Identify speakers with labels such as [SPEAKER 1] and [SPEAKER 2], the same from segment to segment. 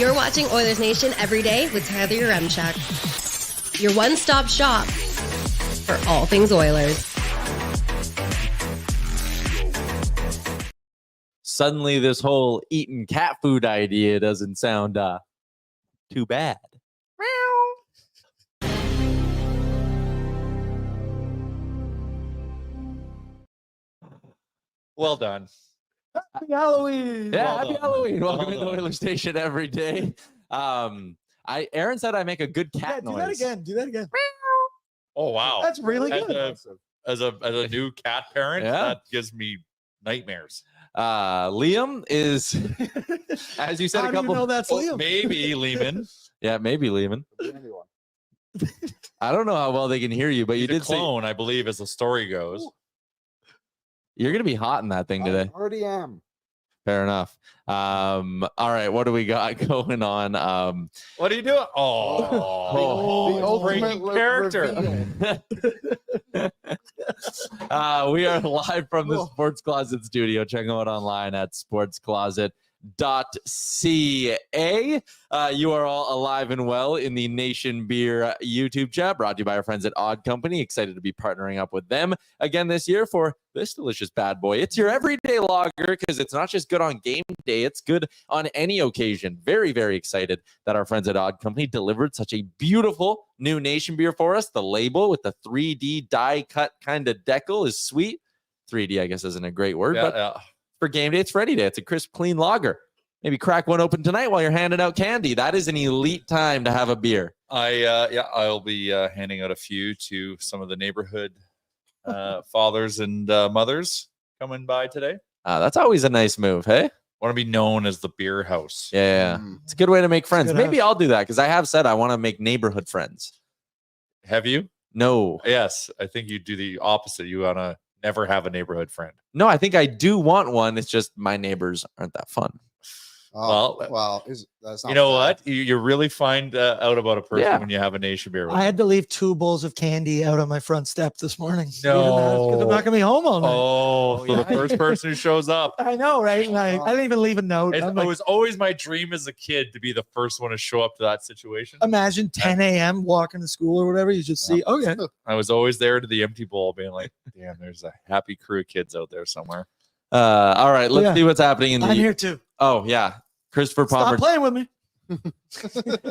[SPEAKER 1] You're watching Oilers Nation Everyday with Tyler Yaremchuk. Your one-stop shop for all things Oilers.
[SPEAKER 2] Suddenly, this whole eating cat food idea doesn't sound too bad.
[SPEAKER 3] Well done.
[SPEAKER 2] Happy Halloween. Yeah,
[SPEAKER 3] Well
[SPEAKER 2] happy
[SPEAKER 3] done.
[SPEAKER 2] Halloween. Welcome
[SPEAKER 3] Well
[SPEAKER 2] into
[SPEAKER 3] done.
[SPEAKER 2] Oiler Station every day. Aaron said I make a good cat noise.
[SPEAKER 4] Do that again.
[SPEAKER 3] Oh wow,
[SPEAKER 4] That's really
[SPEAKER 3] As
[SPEAKER 4] good.
[SPEAKER 3] as a new cat parent,
[SPEAKER 2] Yeah.
[SPEAKER 3] that gives me nightmares.
[SPEAKER 2] Liam is, as you said,
[SPEAKER 4] How
[SPEAKER 2] a
[SPEAKER 4] do you
[SPEAKER 2] couple.
[SPEAKER 4] know that's Liam?
[SPEAKER 3] Maybe Lehman.
[SPEAKER 2] Yeah, maybe Liam. I don't know how well they can hear you, but you
[SPEAKER 3] He's a
[SPEAKER 2] did say
[SPEAKER 3] clone, I believe, as the story goes.
[SPEAKER 2] you're gonna be hot in that thing today.
[SPEAKER 5] I already am.
[SPEAKER 2] Fair enough. All right, what do we got going on?
[SPEAKER 3] What are you doing?
[SPEAKER 5] The ultimate
[SPEAKER 3] breaking character.
[SPEAKER 2] We are live from the Sports Closet studio. Check them out online at sportscloset.ca. You are all alive and well in the Nation Beer YouTube chat, brought to you by our friends at Odd Company. Excited to be partnering up with them again this year for this delicious bad boy. It's your everyday lager because it's not just good on game day, it's good on any occasion. Very, very excited that our friends at Odd Company delivered such a beautiful new Nation Beer for us. The label with the 3D die cut kind of decal is sweet. 3D, I guess, isn't a great word, but for game day, it's ready day. It's a crisp, clean lager. Maybe crack one open tonight while you're handing out candy. That is an elite time to have a beer.
[SPEAKER 3] I'll be handing out a few to some of the neighborhood fathers and mothers coming by today.
[SPEAKER 2] That's always a nice move, hey?
[SPEAKER 3] Want to be known as the beer house.
[SPEAKER 2] Yeah. It's a good way to make friends.
[SPEAKER 4] good
[SPEAKER 2] Maybe
[SPEAKER 4] house.
[SPEAKER 2] I'll do that because I have said I want to make neighborhood friends.
[SPEAKER 3] Have you?
[SPEAKER 2] No.
[SPEAKER 3] Yes, I think you do the opposite. You want to never have a neighborhood friend.
[SPEAKER 2] No, I think I do want one. It's just my neighbors aren't that fun.
[SPEAKER 5] That's not
[SPEAKER 3] You know
[SPEAKER 5] bad.
[SPEAKER 3] what? You really find out about a person
[SPEAKER 2] Yeah.
[SPEAKER 3] when you have a Nation Beer with
[SPEAKER 4] I had to leave 2 bowls of candy out on my front step this morning.
[SPEAKER 3] No.
[SPEAKER 4] Because I'm not going to be home all night.
[SPEAKER 3] Oh, so the first person who shows up.
[SPEAKER 4] I know, right? And I didn't even leave a note.
[SPEAKER 3] It
[SPEAKER 4] I'm like,
[SPEAKER 3] was always my dream as a kid to be the first one to show up to that situation.
[SPEAKER 4] imagine 10 a.m. walking to school or whatever. You just see, okay.
[SPEAKER 3] I was always there to the empty bowl being like, damn, there's a happy crew of kids out there somewhere.
[SPEAKER 2] All right, let's
[SPEAKER 4] Yeah.
[SPEAKER 2] see what's happening in the.
[SPEAKER 4] I'm here too.
[SPEAKER 2] Oh, yeah. Christopher Palmer,
[SPEAKER 4] Stop playing with me.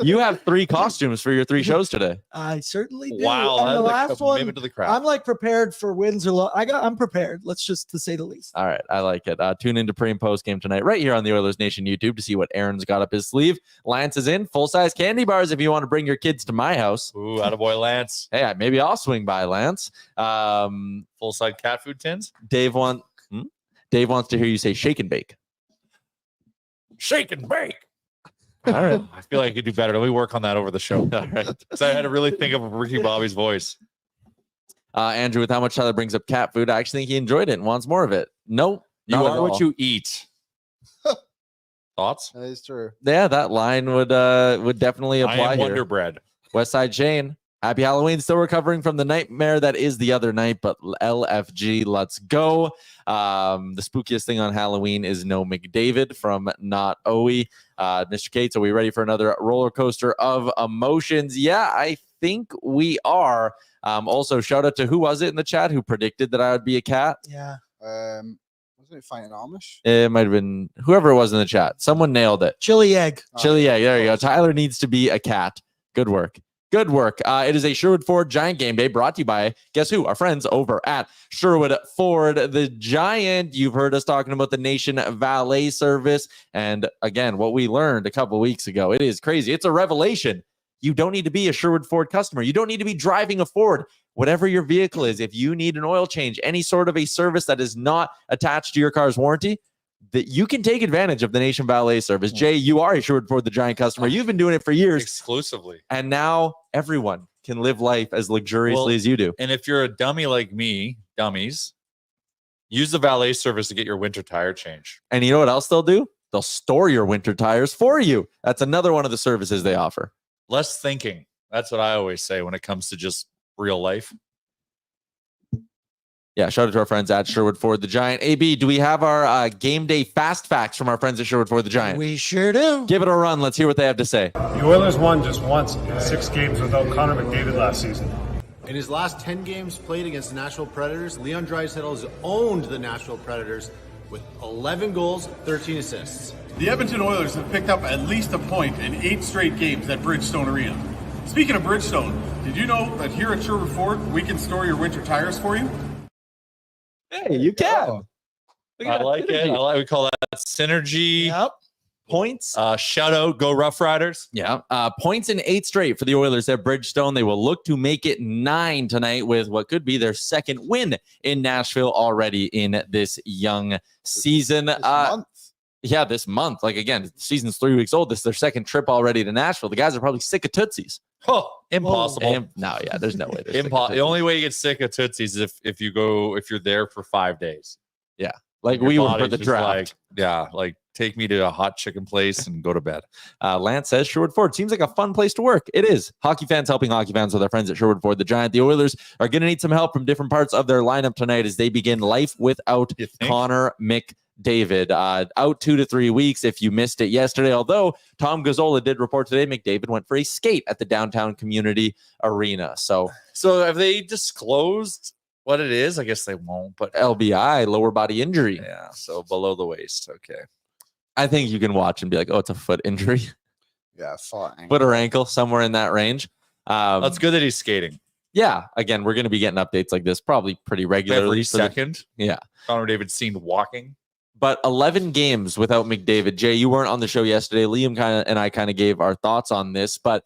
[SPEAKER 2] you have 3 costumes for your 3 shows today.
[SPEAKER 4] I certainly do.
[SPEAKER 3] Wow,
[SPEAKER 4] And the
[SPEAKER 3] that's a
[SPEAKER 4] last one,
[SPEAKER 3] commitment to the crowd.
[SPEAKER 4] I'm like prepared for wins or loss. I'm prepared. Let's just to say the least.
[SPEAKER 2] All right, I like it. Tune into pre and post game tonight right here on the Oilers Nation YouTube to see what Aaron's got up his sleeve. Lance is in full-size candy bars if you want to bring your kids to my house.
[SPEAKER 3] Ooh, attaboy Lance.
[SPEAKER 2] Hey, maybe I'll swing by, Lance.
[SPEAKER 3] Full side cat food tins.
[SPEAKER 2] Dave wants to hear you say shake and bake.
[SPEAKER 3] Shake and bake.
[SPEAKER 2] All right.
[SPEAKER 3] I feel like I could do better. Let me work on that over the show.
[SPEAKER 2] All right.
[SPEAKER 3] So I had to really think of Ricky Bobby's voice.
[SPEAKER 2] Andrew, with how much Tyler brings up cat food, I actually think he enjoyed it and wants more of it. No,
[SPEAKER 3] You
[SPEAKER 2] not at
[SPEAKER 3] are what
[SPEAKER 2] all.
[SPEAKER 3] you eat. Thoughts?
[SPEAKER 5] That is true.
[SPEAKER 2] Yeah, that line would definitely
[SPEAKER 3] I
[SPEAKER 2] apply
[SPEAKER 3] am
[SPEAKER 2] here.
[SPEAKER 3] Wonder Bread.
[SPEAKER 2] West Side Shane, happy Halloween. Still recovering from the nightmare that is the other night, but LFG, let's go. The spookiest thing on Halloween is no McDavid from Not Owie. Mr. Cates, are we ready for another roller coaster of emotions? Yeah, I think we are. Also, shout out to who was it in the chat who predicted that I would be a cat?
[SPEAKER 4] Yeah.
[SPEAKER 5] Wasn't it fighting Amish?
[SPEAKER 2] It might have been whoever it was in the chat. Someone nailed it.
[SPEAKER 4] Chili egg.
[SPEAKER 2] Chili, yeah, there you go. Tyler needs to be a cat. Good work. Good work. It is a Sherwood Ford Giant Game Day brought to you by, guess who? Our friends over at Sherwood Ford, the Giant. You've heard us talking about the Nation Valet Service. And again, what we learned a couple weeks ago, it is crazy. It's a revelation. You don't need to be a Sherwood Ford customer. You don't need to be driving a Ford. Whatever your vehicle is, if you need an oil change, any sort of a service that is not attached to your car's warranty, that you can take advantage of the Nation Valet Service. Jay, you are a Sherwood Ford the Giant customer. You've been doing it for years.
[SPEAKER 3] Exclusively.
[SPEAKER 2] And now everyone can live life as luxuriously
[SPEAKER 3] Well,
[SPEAKER 2] as you do.
[SPEAKER 3] And if you're a dummy like me, dummies, use the valet service to get your winter tire change.
[SPEAKER 2] And you know what else they'll do? They'll store your winter tires for you. That's another one of the services they offer.
[SPEAKER 3] Less thinking. That's what I always say when it comes to just real life.
[SPEAKER 2] Yeah, shout out to our friends at Sherwood Ford the Giant. AB, do we have our game day fast facts from our friends at Sherwood Ford the Giant?
[SPEAKER 4] We sure do.
[SPEAKER 2] Give it a run. Let's hear what they have to say.
[SPEAKER 6] The Oilers won just once in 6 games without Connor McDavid last season.
[SPEAKER 7] In his last 10 games played against the Nashville Predators, Leon Draisaitl has owned the Nashville Predators with 11 goals, 13 assists.
[SPEAKER 8] The Edmonton Oilers have picked up at least a point in 8 straight games at Bridgestone Arena. Speaking of Bridgestone, did you know that here at Sherwood Ford, we can store your winter tires for you?
[SPEAKER 2] Hey, you can.
[SPEAKER 3] I like it. We call that synergy.
[SPEAKER 4] Yep.
[SPEAKER 2] Points.
[SPEAKER 3] Shout out, go Rough Riders.
[SPEAKER 2] Yeah. Points in 8 straight for the Oilers at Bridgestone. They will look to make it 9 tonight with what could be their second win in Nashville already in this young season. Yeah, this month. Like, again, the season's 3 weeks old. This is their second trip already to Nashville. The guys are probably sick of Tootsies.
[SPEAKER 3] Oh, impossible.
[SPEAKER 2] No, yeah, there's no way.
[SPEAKER 3] The only way you get sick of Tootsies is if you're there for 5 days.
[SPEAKER 2] Yeah. Like
[SPEAKER 3] Your
[SPEAKER 2] we would for
[SPEAKER 3] body's
[SPEAKER 2] the
[SPEAKER 3] just
[SPEAKER 2] draft.
[SPEAKER 3] like take me to a hot chicken place and go to bed.
[SPEAKER 2] Lance says Sherwood Ford seems like a fun place to work. It is. Hockey fans helping hockey fans with our friends at Sherwood Ford the Giant. The Oilers are going to need some help from different parts of their lineup tonight as they begin life without Connor McDavid. Out 2 to 3 weeks if you missed it yesterday. Although Tom Gazzola did report today, McDavid went for a skate at the downtown community arena. So
[SPEAKER 3] have they disclosed what it is? I guess they won't, but
[SPEAKER 2] LBI, lower body injury.
[SPEAKER 3] Yeah, so below the waist. Okay.
[SPEAKER 2] I think you can watch and be like, oh, it's a foot injury.
[SPEAKER 5] Yeah, foot
[SPEAKER 2] or ankle, somewhere in that range.
[SPEAKER 3] That's good that he's skating.
[SPEAKER 2] Yeah. Again, we're going to be getting updates like this probably pretty regularly.
[SPEAKER 3] Every second.
[SPEAKER 2] Yeah.
[SPEAKER 3] Connor David's seen walking.
[SPEAKER 2] But 11 games without McDavid. Jay, you weren't on the show yesterday. Liam and I gave our thoughts on this, but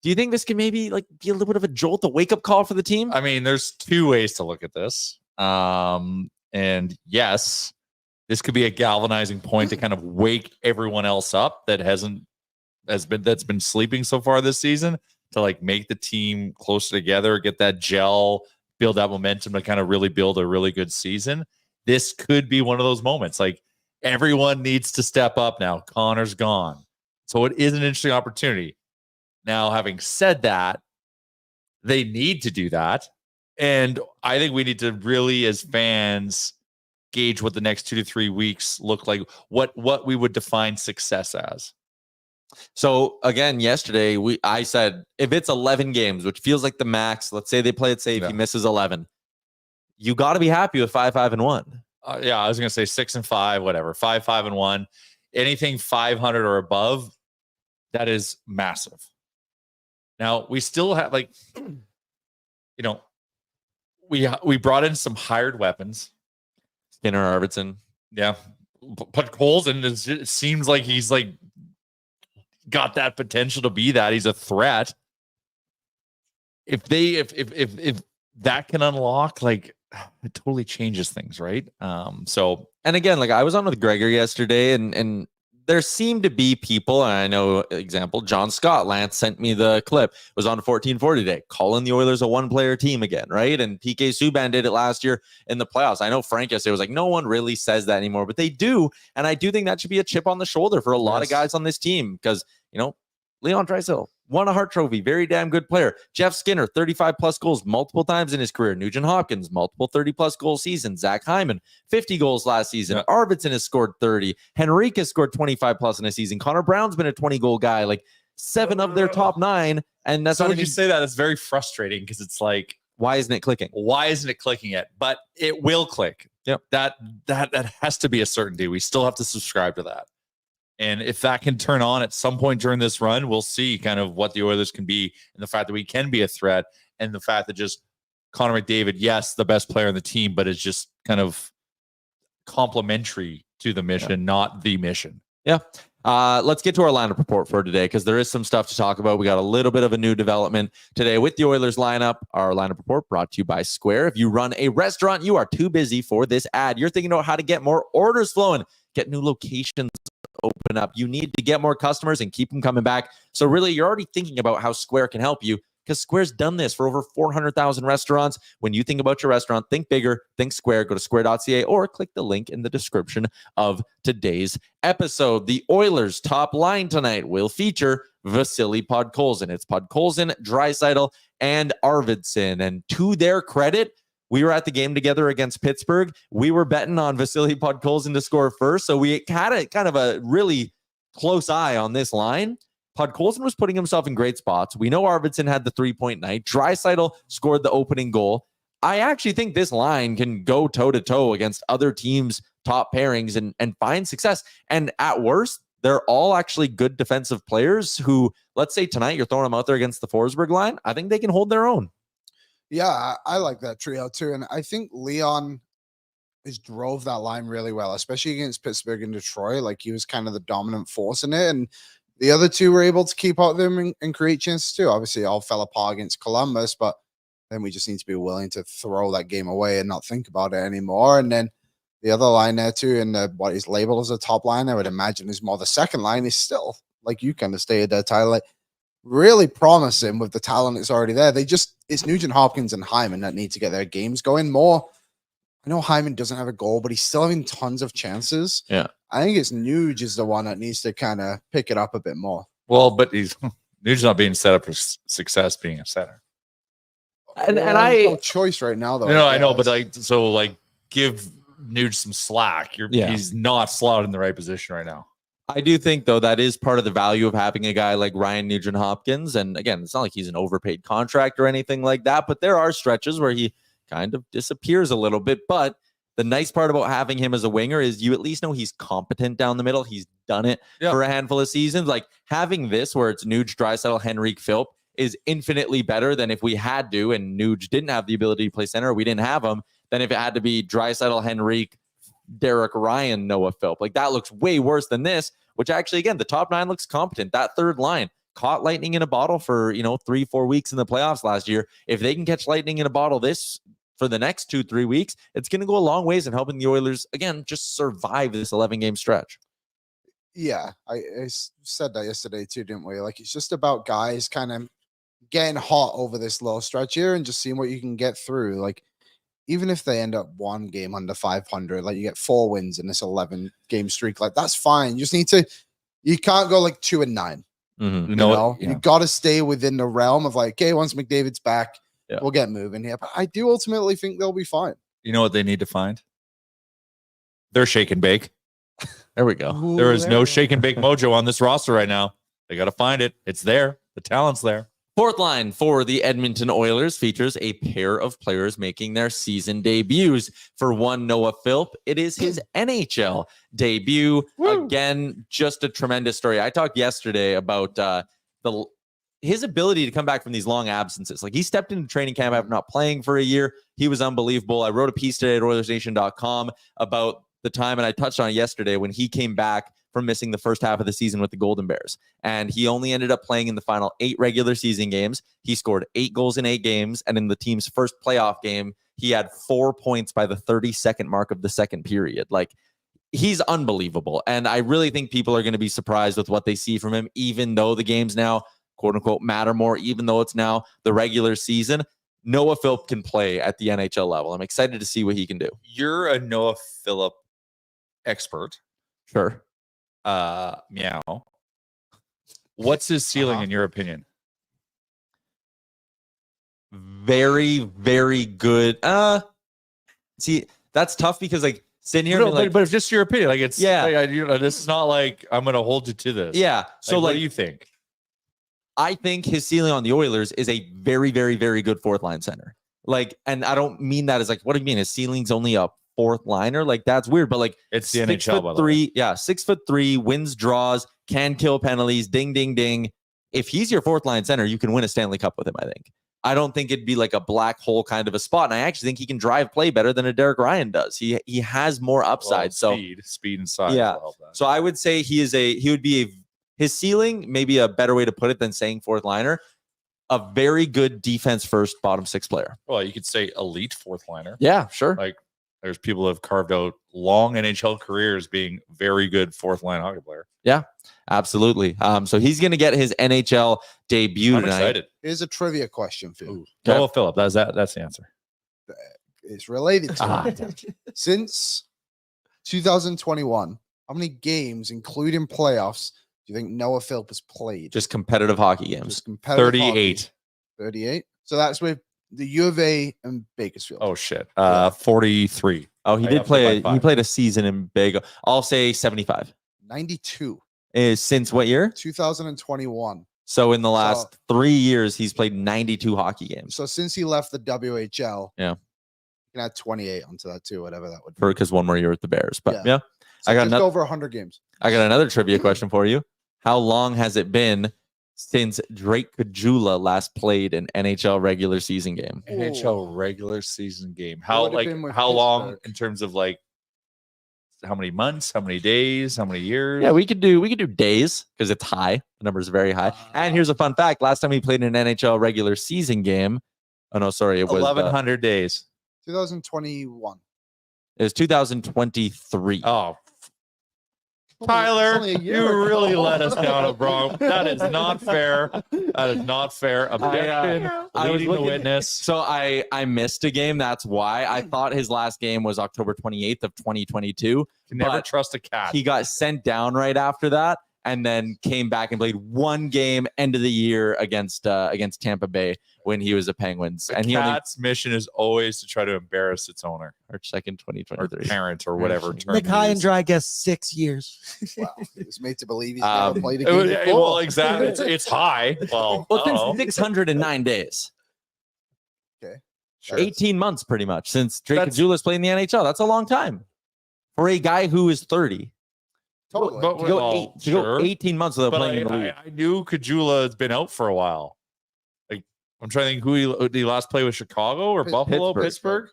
[SPEAKER 2] do you think this can maybe like be a little bit of a jolt, a wake-up call for the team?
[SPEAKER 3] I mean, there's 2 ways to look at this. And yes, this could be a galvanizing point to kind of wake everyone else up that's been sleeping so far this season, to like make the team closer together, get that gel, build that momentum to kind of really build a really good season. This could be one of those moments. Like, everyone needs to step up now. Connor's gone. So it is an interesting opportunity. Now, having said that, they need to do that. And I think we need to really, as fans, gauge what the next 2 to 3 weeks look like, what we would define success as.
[SPEAKER 2] So again, yesterday I said if it's 11 games, which feels like the max, let's say they play it safe, he misses 11. You got to be happy with 5-5-1.
[SPEAKER 3] Yeah, I was going to say 6-5, whatever. 5-5-1. Anything 500 or above, that is massive. Now, we still have, like, you know, we brought in some hired weapons.
[SPEAKER 2] Skinner, Arvidsson.
[SPEAKER 3] Yeah. Put Coles in. It seems like he's like got that potential to be that. He's a threat. If that can unlock, like, it totally changes things, right? So, and again, like I was on with Gregor yesterday, and there seemed to be people, and I know, example, John Scott, Lance sent me the clip, was on 1440 today, calling the Oilers a one-player team again, right? And PK Subban did it last year in the playoffs. I know Frank yesterday was like, no one really says that anymore, but they do, and I do think that should be a chip on the shoulder for a lot of guys on this team, because, you know, Leon Draisaitl won a Hart Trophy, very damn good player. Jeff Skinner, 35-plus goals multiple times in his career. Nugent Hopkins, multiple 30-plus goal seasons. Zach Hyman, 50 goals last season. Yeah. Arvidsson has scored 30. Henrique has scored 25-plus in a season. Connor Brown's been a 20-goal guy, like 7 of their top 9. And that's so when you say that, it's very frustrating because it's like,
[SPEAKER 2] why isn't it clicking?
[SPEAKER 3] Why isn't it clicking yet? But it will click.
[SPEAKER 2] Yep.
[SPEAKER 3] That has to be a certainty. We still have to subscribe to that. And if that can turn on at some point during this run, we'll see kind of what the Oilers can be, and the fact that we can be a threat, and the fact that just Connor McDavid, yes, the best player on the team, but is just kind of complementary to the mission, not the mission.
[SPEAKER 2] Yeah. Let's get to our lineup report for today, because there is some stuff to talk about. We got a little bit of a new development today with the Oilers lineup. Our lineup report brought to you by Square. If you run a restaurant, you are too busy for this ad. You're thinking about how to get more orders flowing, get new locations open up. You need to get more customers and keep them coming back. So really, you're already thinking about how Square can help you, because Square's done this for over 400,000 restaurants. When you think about your restaurant, think bigger, think Square. Go to square.ca or click the link in the description of today's episode. The Oilers' top line tonight will feature Vasily Podkolzin. It's Podkolzin, Draisaitl, and Arvidsson. And to their credit, We were at the game together against Pittsburgh. We were betting on Vasily Podkolzin to score first. So we had a kind of a really close eye on this line. Podkolzin was putting himself in great spots. We know Arvidsson had the 3-point night. Draisaitl scored the opening goal. I actually think this line can go toe-to-toe against other teams' top pairings and find success. And at worst, they're all actually good defensive players who, let's say tonight you're throwing them out there against the Forsberg line. I think they can hold their own.
[SPEAKER 5] Yeah, I like that trio too. And I think Leon drove that line really well, especially against Pittsburgh and Detroit. Like he was kind of the dominant force in it. And the other two were able to keep out them and create chances too. Obviously, all fell apart against Columbus, but then we just need to be willing to throw that game away and not think about it anymore. And then the other line there too, and what is labeled as a top line, I would imagine is more the second line, is still, like you kind of stated there, Tyler, like, really promising with the talent that's already there. It's Nugent Hopkins and Hyman that need to get their games going more. I know Hyman doesn't have a goal, but he's still having tons of chances.
[SPEAKER 2] Yeah.
[SPEAKER 5] I think it's Nuge is the one that needs to kind of pick it up a bit more.
[SPEAKER 3] Well, but Nuge's not being set up for success being a center.
[SPEAKER 2] And
[SPEAKER 5] There's no choice right now, though.
[SPEAKER 3] No, I know, but give Nuge some slack. He's not slotted in the right position right now.
[SPEAKER 2] I do think, though, that is part of the value of having a guy like Ryan Nugent-Hopkins. And again, it's not like he's an overpaid contract or anything like that, but there are stretches where he kind of disappears a little bit. But the nice part about having him as a winger is you at least know he's competent down the middle. He's done it for a handful of seasons. Like having this where it's Nuge, Draisaitl, Henrique, Philp is infinitely better than if we had to, and Nuge didn't have the ability to play center, or we didn't have him, than if it had to be Draisaitl, Henrique, Derek Ryan, Noah Philp. Like that looks way worse than this, which actually, again, the top 9 looks competent. That third line caught lightning in a bottle for, 3-4 weeks in the playoffs last year. If they can catch lightning in a bottle for the next 2-3 weeks, it's going to go a long ways in helping the Oilers, again, just survive this 11-game stretch.
[SPEAKER 5] Yeah, I said that yesterday too, didn't we? Like, it's just about guys kind of getting hot over this little stretch here and just seeing what you can get through. Like, even if they end up one game under 500, like you get 4 wins in this 11-game streak, like that's fine. You just need to, you can't go like 2-9.
[SPEAKER 2] Mm-hmm.
[SPEAKER 5] You got to stay within the realm of like, okay, once McDavid's back, we'll get moving here. But I do ultimately think they'll be fine.
[SPEAKER 3] You know what they need to find? They're shake and bake.
[SPEAKER 2] There we go.
[SPEAKER 4] Ooh,
[SPEAKER 3] There is no shake and bake mojo on this roster right now. They got to find it. It's there. The talent's there.
[SPEAKER 2] Fourth line for the Edmonton Oilers features a pair of players making their season debuts. For one, Noah Philp, it is his NHL debut.
[SPEAKER 3] Woo.
[SPEAKER 2] Again, just a tremendous story. I talked yesterday about his ability to come back from these long absences. Like he stepped into training camp after not playing for a year. He was unbelievable. I wrote a piece today at Oilersnation.com about the time, and I touched on it yesterday when he came back from missing the first half of the season with the Golden Bears. And he only ended up playing in the final 8 regular season games. He scored 8 goals in 8 games. And in the team's first playoff game, he had 4 points by the 32nd mark of the second period. Like, he's unbelievable. And I really think people are going to be surprised with what they see from him, even though the games now, quote unquote, matter more, even though it's now the regular season. Noah Philp can play at the NHL level. I'm excited to see what he can do.
[SPEAKER 3] You're a Noah Philp expert.
[SPEAKER 2] Sure.
[SPEAKER 3] Meow. What's his ceiling in your opinion?
[SPEAKER 2] Very, very good. See, that's tough because like sitting here,
[SPEAKER 3] but it's just your opinion. Like it's this is not like I'm going to hold you to this.
[SPEAKER 2] Yeah. So
[SPEAKER 3] what do you think?
[SPEAKER 2] I think his ceiling on the Oilers is a very, very, very good fourth line center. Like, and I don't mean that as like, what do you mean? His ceiling's only a fourth liner? Like, that's weird. But like,
[SPEAKER 3] it's the NHL.
[SPEAKER 2] 6'3", 6'3", wins draws, can kill penalties. Ding, ding, ding. If he's your fourth line center, you can win a Stanley Cup with him. I think. I don't think it'd be like a black hole kind of a spot. And I actually think he can drive play better than a Derek Ryan does. He has more upside.
[SPEAKER 3] Speed and size.
[SPEAKER 2] Yeah. So I would say his ceiling, maybe a better way to put it than saying fourth liner, a very good defense first bottom 6 player.
[SPEAKER 3] Well, you could say elite fourth liner.
[SPEAKER 2] Yeah, sure.
[SPEAKER 3] Like there's people who have carved out long NHL careers being very good fourth line hockey player.
[SPEAKER 2] Yeah, absolutely. So he's going to get his NHL debut
[SPEAKER 3] I'm
[SPEAKER 2] tonight.
[SPEAKER 3] excited.
[SPEAKER 5] Here's a trivia question for you.
[SPEAKER 3] Noah Philp. That's the answer.
[SPEAKER 5] It's related to it. Since 2021, how many games, including playoffs, do you think Noah Philp has played?
[SPEAKER 2] Just competitive hockey games.
[SPEAKER 5] Just competitive
[SPEAKER 3] 38.
[SPEAKER 5] hockey. 38. So that's with The U of A and Bakersfield.
[SPEAKER 3] Oh shit. 43.
[SPEAKER 2] Oh, he did play. He played a season in Bago. I'll say 75.
[SPEAKER 5] 92.
[SPEAKER 2] Is since what year?
[SPEAKER 5] 2021.
[SPEAKER 2] So in the last 3 years, he's played 92 hockey games.
[SPEAKER 5] So since he left the WHL,
[SPEAKER 2] Yeah,
[SPEAKER 5] you can add 28 onto that too, whatever that would be.
[SPEAKER 2] because one more year with the Bears. But
[SPEAKER 5] Yeah. So
[SPEAKER 2] I got
[SPEAKER 5] just over 100 games.
[SPEAKER 2] I got another trivia question for you. How long has it been since Drake Caggiula last played an NHL regular season game?
[SPEAKER 3] NHL regular season game.
[SPEAKER 5] Would have been with
[SPEAKER 3] How long
[SPEAKER 5] Pittsburgh.
[SPEAKER 3] in terms of like how many months, how many days, how many years?
[SPEAKER 2] Yeah, we could do days because it's high. The number is very high. And here's a fun fact: last time he played in an NHL regular season game, it was
[SPEAKER 3] 1100 days.
[SPEAKER 5] 2021.
[SPEAKER 2] It was 2023.
[SPEAKER 3] Oh,
[SPEAKER 5] It's
[SPEAKER 3] Tyler,
[SPEAKER 5] only a year
[SPEAKER 3] you
[SPEAKER 5] ago.
[SPEAKER 3] really let us down a wrong. That is not fair. That is not fair. Objection.
[SPEAKER 2] I was
[SPEAKER 3] Leading the
[SPEAKER 2] looking-
[SPEAKER 3] witness.
[SPEAKER 2] So I missed a game. That's why I thought his last game was October 28th of 2022.
[SPEAKER 3] Can never
[SPEAKER 2] but
[SPEAKER 3] trust a cat.
[SPEAKER 2] He got sent down right after that, and then came back and played one game end of the year against Tampa Bay when he was a Penguins.
[SPEAKER 3] The
[SPEAKER 2] And he only
[SPEAKER 3] cat's mission is always to try to embarrass its owner
[SPEAKER 2] March 2nd,
[SPEAKER 3] or
[SPEAKER 2] 2023.
[SPEAKER 3] parent or whatever term.
[SPEAKER 4] Nick High
[SPEAKER 3] you
[SPEAKER 4] and
[SPEAKER 3] use.
[SPEAKER 4] Dry guess 6 years.
[SPEAKER 5] Wow. It's made to believe he's
[SPEAKER 2] Um,
[SPEAKER 5] never played a game before.
[SPEAKER 3] Well, exactly. It's high. Well,
[SPEAKER 2] Well,
[SPEAKER 3] uh-oh.
[SPEAKER 2] since 609 days.
[SPEAKER 5] Okay.
[SPEAKER 2] 18 months pretty much since Drake
[SPEAKER 3] That's-
[SPEAKER 2] Caggiula's played in the NHL. That's a long time for a guy who is 30.
[SPEAKER 5] Totally.
[SPEAKER 3] But-
[SPEAKER 2] To go,
[SPEAKER 3] well,
[SPEAKER 2] to go
[SPEAKER 3] sure.
[SPEAKER 2] 18 months without
[SPEAKER 3] But
[SPEAKER 2] playing in the league.
[SPEAKER 3] I knew Caggiula has been out for a while. Like I'm trying to think did he last play with Chicago or Buffalo, Pittsburgh?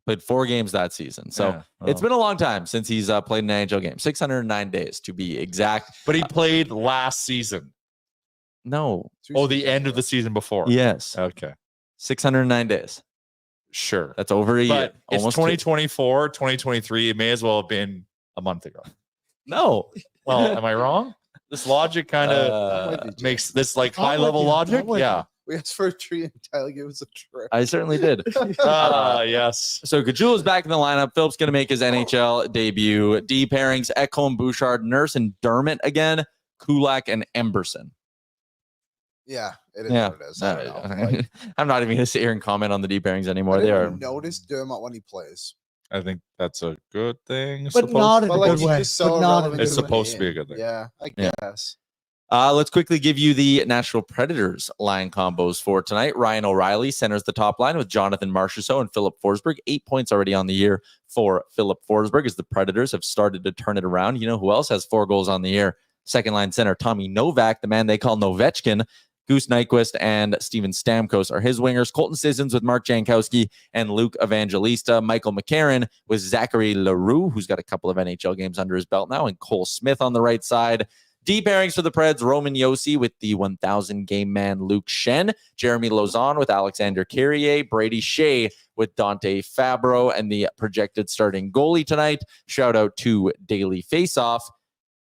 [SPEAKER 2] Played 4 games that season. So
[SPEAKER 3] Yeah,
[SPEAKER 2] it's
[SPEAKER 3] well.
[SPEAKER 2] been a long time since he's played an NHL game. 609 days to be exact.
[SPEAKER 3] But he played last season.
[SPEAKER 2] No.
[SPEAKER 3] Oh, the end of the season before.
[SPEAKER 2] Yes.
[SPEAKER 3] Okay.
[SPEAKER 2] 609 days.
[SPEAKER 3] Sure.
[SPEAKER 2] That's over a year.
[SPEAKER 3] But it's
[SPEAKER 2] Almost
[SPEAKER 3] 2024, 2023. It may as well have been a month ago.
[SPEAKER 2] No.
[SPEAKER 3] Well, am I wrong? This logic kind of makes this like
[SPEAKER 4] I'm
[SPEAKER 3] high
[SPEAKER 4] with
[SPEAKER 3] level
[SPEAKER 4] you.
[SPEAKER 3] logic.
[SPEAKER 4] I'm with
[SPEAKER 3] Yeah.
[SPEAKER 5] We asked for a tree and Tyler gave us a trip.
[SPEAKER 2] I certainly did.
[SPEAKER 3] Yes.
[SPEAKER 2] So Caggiula's back in the lineup. Philp's going to make his NHL debut. D pairings: Ekholm, Bouchard, Nurse, and Dermott again. Kulak and Emberson.
[SPEAKER 5] Yeah, it is
[SPEAKER 2] Yeah.
[SPEAKER 5] what it is. I don't know. Like,
[SPEAKER 2] I'm not even going to sit here and comment on the D pairings
[SPEAKER 5] I
[SPEAKER 2] anymore. They
[SPEAKER 5] didn't
[SPEAKER 2] are.
[SPEAKER 5] even notice Dermott when he plays.
[SPEAKER 3] I think that's a good thing.
[SPEAKER 4] But not in
[SPEAKER 5] But
[SPEAKER 4] a
[SPEAKER 5] like
[SPEAKER 4] good
[SPEAKER 5] he's
[SPEAKER 4] way.
[SPEAKER 5] just so
[SPEAKER 4] But not in
[SPEAKER 5] irrelevant
[SPEAKER 4] a
[SPEAKER 3] It's
[SPEAKER 5] to
[SPEAKER 4] good
[SPEAKER 5] the
[SPEAKER 4] way.
[SPEAKER 3] supposed to be a
[SPEAKER 5] game.
[SPEAKER 3] good thing.
[SPEAKER 5] Yeah, I
[SPEAKER 2] Yeah.
[SPEAKER 5] guess.
[SPEAKER 2] Let's quickly give you the Nashville Predators line combos for tonight. Ryan O'Reilly centers the top line with Jonathan Marchessault and Philip Forsberg. 8 points already on the year for Philip Forsberg as the Predators have started to turn it around. You know who else has 4 goals on the year? Second line center Tommy Novak, the man they call Novechkin. Goose Nyquist and Steven Stamkos are his wingers. Colton Sissons with Mark Jankowski and Luke Evangelista. Michael McCarron with Zachary Leroux, who's got a couple of NHL games under his belt now, and Cole Smith on the right side. D pairings for the Preds: Roman Josi with the 1,000 game man Luke Shen, Jeremy Lauzon with Alexander Carrier, Brady Shea with Dante Fabro, and the projected starting goalie tonight. Shout out to Daily Faceoff.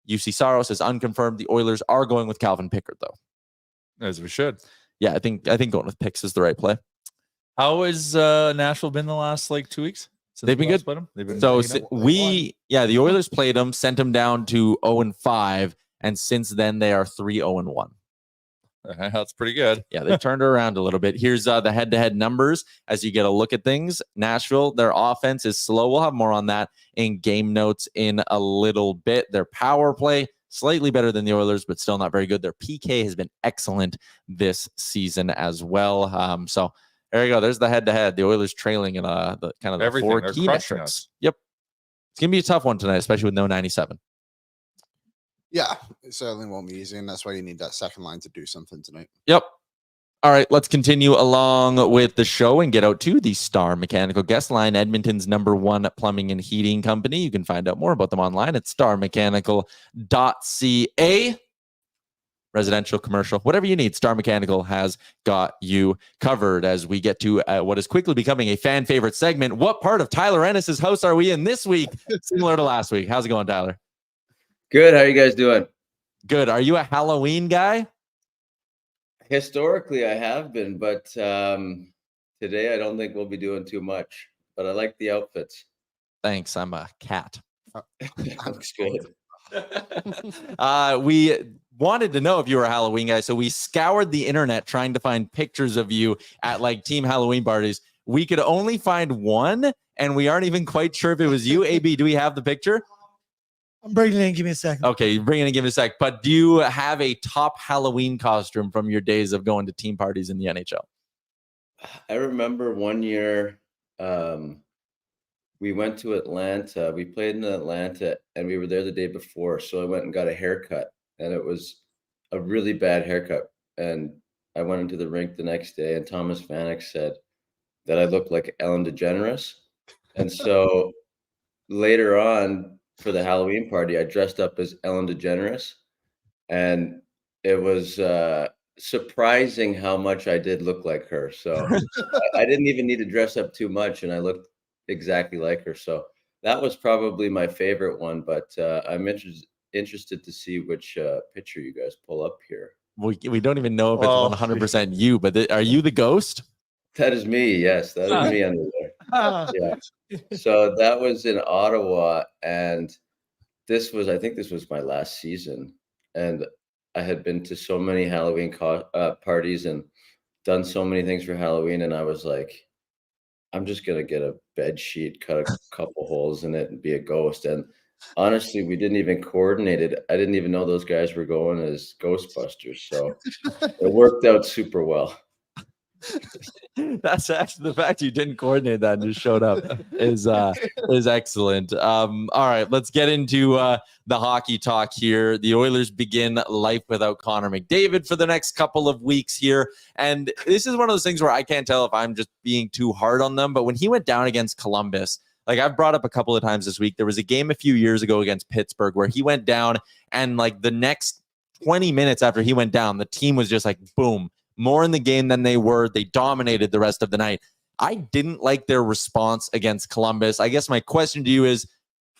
[SPEAKER 2] UC Saros is unconfirmed. The Oilers are going with Calvin Pickard, though.
[SPEAKER 3] As we should.
[SPEAKER 2] Yeah, I think going with picks is the right play.
[SPEAKER 3] How has Nashville been the last like 2 weeks? Since
[SPEAKER 2] They've
[SPEAKER 3] we
[SPEAKER 2] been
[SPEAKER 3] last
[SPEAKER 2] good.
[SPEAKER 3] played 'em? They've been
[SPEAKER 2] So
[SPEAKER 3] hanging out?
[SPEAKER 2] the Oilers played them, sent them down to 0-5, and since then they are 3-0-1.
[SPEAKER 3] That's pretty good.
[SPEAKER 2] Yeah, they've turned it around a little bit. Here's the head-to-head numbers as you get a look at things. Nashville, their offense is slow. We'll have more on that in game notes in a little bit. Their power play, slightly better than the Oilers, but still not very good. Their PK has been excellent this season as well. So there you go. There's the head-to-head. The Oilers trailing in the kind of the
[SPEAKER 3] Everything.
[SPEAKER 2] 4
[SPEAKER 3] They're
[SPEAKER 2] key
[SPEAKER 3] crushing
[SPEAKER 2] metrics.
[SPEAKER 3] us.
[SPEAKER 2] Yep. It's going to be a tough one tonight, especially with no 97.
[SPEAKER 5] Yeah, it certainly won't be easy, and that's why you need that second line to do something tonight.
[SPEAKER 2] Yep. All right, let's continue along with the show and get out to the Star Mechanical Guest Line, Edmonton's #1 plumbing and heating company. You can find out more about them online at starmechanical.ca. Residential, commercial, whatever you need, Star Mechanical has got you covered. As we get to what is quickly becoming a fan favorite segment, what part of Tyler Ennis's house are we in this week? Similar to last week. How's it going, Tyler?
[SPEAKER 9] Good. How are you guys doing?
[SPEAKER 2] Good. Are you a Halloween guy?
[SPEAKER 9] Historically, I have been, but today I don't think we'll be doing too much. But I like the outfits.
[SPEAKER 2] Thanks. I'm a cat.
[SPEAKER 9] Looks good.
[SPEAKER 2] We wanted to know if you were a Halloween guy. So we scoured the internet trying to find pictures of you at like team Halloween parties. We could only find one, and we aren't even quite sure if it was you. AB, do we have the picture?
[SPEAKER 4] I'm bringing it in. Give me a second.
[SPEAKER 2] Okay, you bring it in, give it a sec. But do you have a top Halloween costume from your days of going to team parties in the NHL?
[SPEAKER 9] I remember one year we went to Atlanta. We played in Atlanta, and we were there the day before. So I went and got a haircut, and it was a really bad haircut. And I went into the rink the next day, and Thomas Vanek said that I looked like Ellen DeGeneres. And so later on for the Halloween party, I dressed up as Ellen DeGeneres, and it was surprising how much I did look like her. So I didn't even need to dress up too much, and I looked exactly like her. So that was probably my favorite one, but I'm interested to see which picture you guys pull up here.
[SPEAKER 2] We don't even know if it's 100% you, but are you the ghost?
[SPEAKER 9] That is me. Yes, that is me under there. Yeah. So that was in Ottawa, and I think this was my last season, and I had been to so many Halloween parties and done so many things for Halloween, and I was like, I'm just gonna get a bed sheet, cut a couple holes in it, and be a ghost. And honestly, we didn't even coordinate it. I didn't even know those guys were going as Ghostbusters, so it worked out super well.
[SPEAKER 2] That's actually the fact you didn't coordinate that and just showed up is excellent. All right, let's get into the hockey talk here. The Oilers begin life without Connor McDavid for the next couple of weeks here, and this is one of those things where I can't tell if I'm just being too hard on them. But when he went down against Columbus, like I've brought up a couple of times this week, there was a game a few years ago against Pittsburgh where he went down, and like the next 20 minutes after he went down, the team was just like boom. More in the game than they were. They dominated the rest of the night. I didn't like their response against Columbus. I guess my question to you is,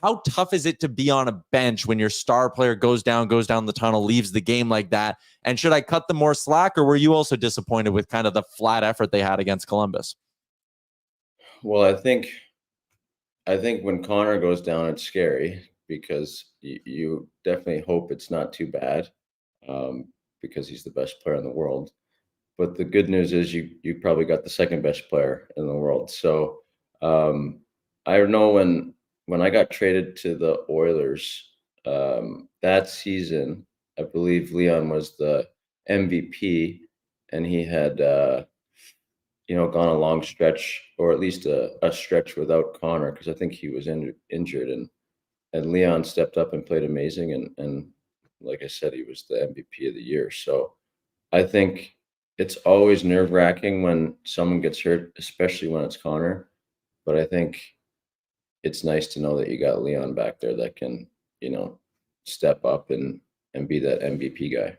[SPEAKER 2] how tough is it to be on a bench when your star player goes down the tunnel, leaves the game like that? And should I cut them more slack, or were you also disappointed with kind of the flat effort they had against Columbus?
[SPEAKER 9] Well, I think when Connor goes down, it's scary because you definitely hope it's not too bad because he's the best player in the world. But the good news is you probably got the second best player in the world. So I know when I got traded to the Oilers that season, I believe Leon was the MVP, and he had gone a long stretch, or at least a stretch without Connor, because I think he was injured, and Leon stepped up and played amazing, and like I said, he was the MVP of the year. So I think it's always nerve-wracking when someone gets hurt, especially when it's Connor. But I think it's nice to know that you got Leon back there that can, step up and be that MVP guy.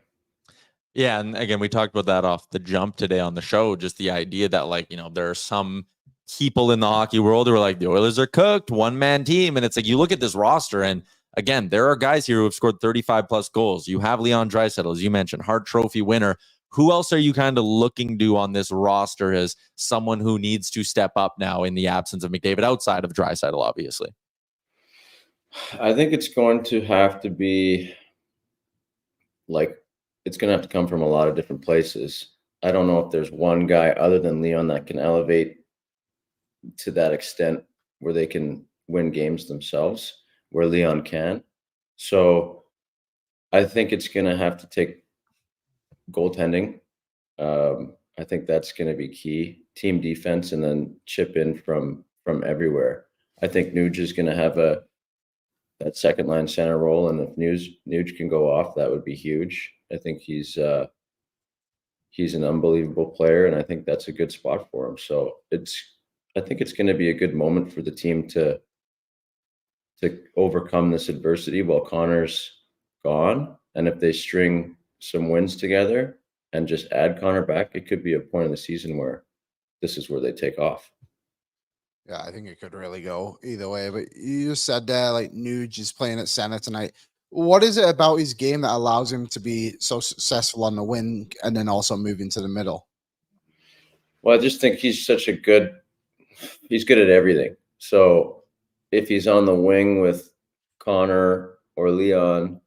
[SPEAKER 2] Yeah, and again, we talked about that off the jump today on the show, just the idea that, there are some people in the hockey world who are like, the Oilers are cooked, one-man team. And it's like, you look at this roster, and again, there are guys here who have scored 35-plus goals. You have Leon Draisaitl, as you mentioned, Hart Trophy winner. Who else are you kind of looking to on this roster as someone who needs to step up now in the absence of McDavid, outside of Draisaitl, obviously?
[SPEAKER 9] I think it's going to have to be it's going to have to come from a lot of different places. I don't know if there's one guy other than Leon that can elevate to that extent where they can win games themselves, where Leon can. So I think it's going to have to take goaltending. I think that's going to be key. Team defense, and then chip in from everywhere. I think Nuge is going to have that second line center role, and if Nuge can go off, that would be huge. I think he's an unbelievable player, and I think that's a good spot for him. So I think it's going to be a good moment for the team to overcome this adversity while Connor's gone, and if they string some wins together and just add Connor back, it could be a point in the season where this is where they take off.
[SPEAKER 5] Yeah, I think it could really go either way. But you just said that Nuge is playing at center tonight. What is it about his game that allows him to be so successful on the wing and then also moving to the middle?
[SPEAKER 9] Well, I just think he's good at everything. So if he's on the wing with Connor or Leon,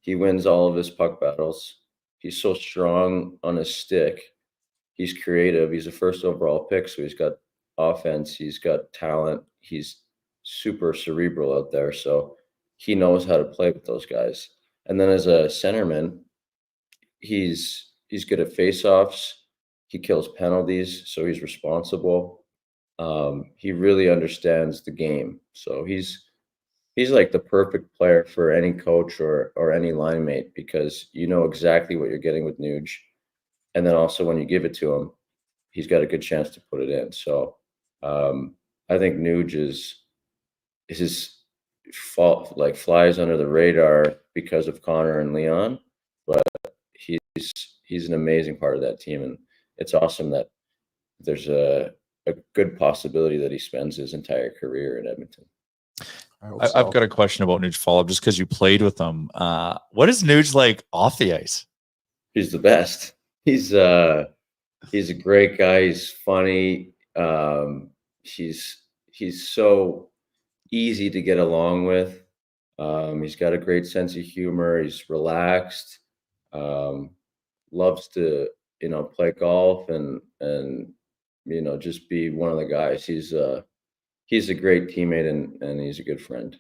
[SPEAKER 9] He wins all of his puck battles. He's so strong on his stick. He's creative. He's a first overall pick, so he's got offense. He's got talent. He's super cerebral out there, so he knows how to play with those guys. And then as a centerman, he's good at faceoffs. He kills penalties, so he's responsible. He really understands the game, so he's like the perfect player for any coach or any line mate, because you know exactly what you're getting with Nuge. And then also when you give it to him, he's got a good chance to put it in. So I think Nuge is his fault, like flies under the radar because of Connor and Leon, but he's an amazing part of that team. And it's awesome that there's a good possibility that he spends his entire career in Edmonton.
[SPEAKER 3] I've got a question about Nuge Philp, just because you played with him. What is Nuge like off the ice?
[SPEAKER 9] He's the best. He's a great guy. He's funny. He's so easy to get along with. He's got a great sense of humor. He's relaxed. Loves to play golf and just be one of the guys. He's a great teammate and he's a good friend.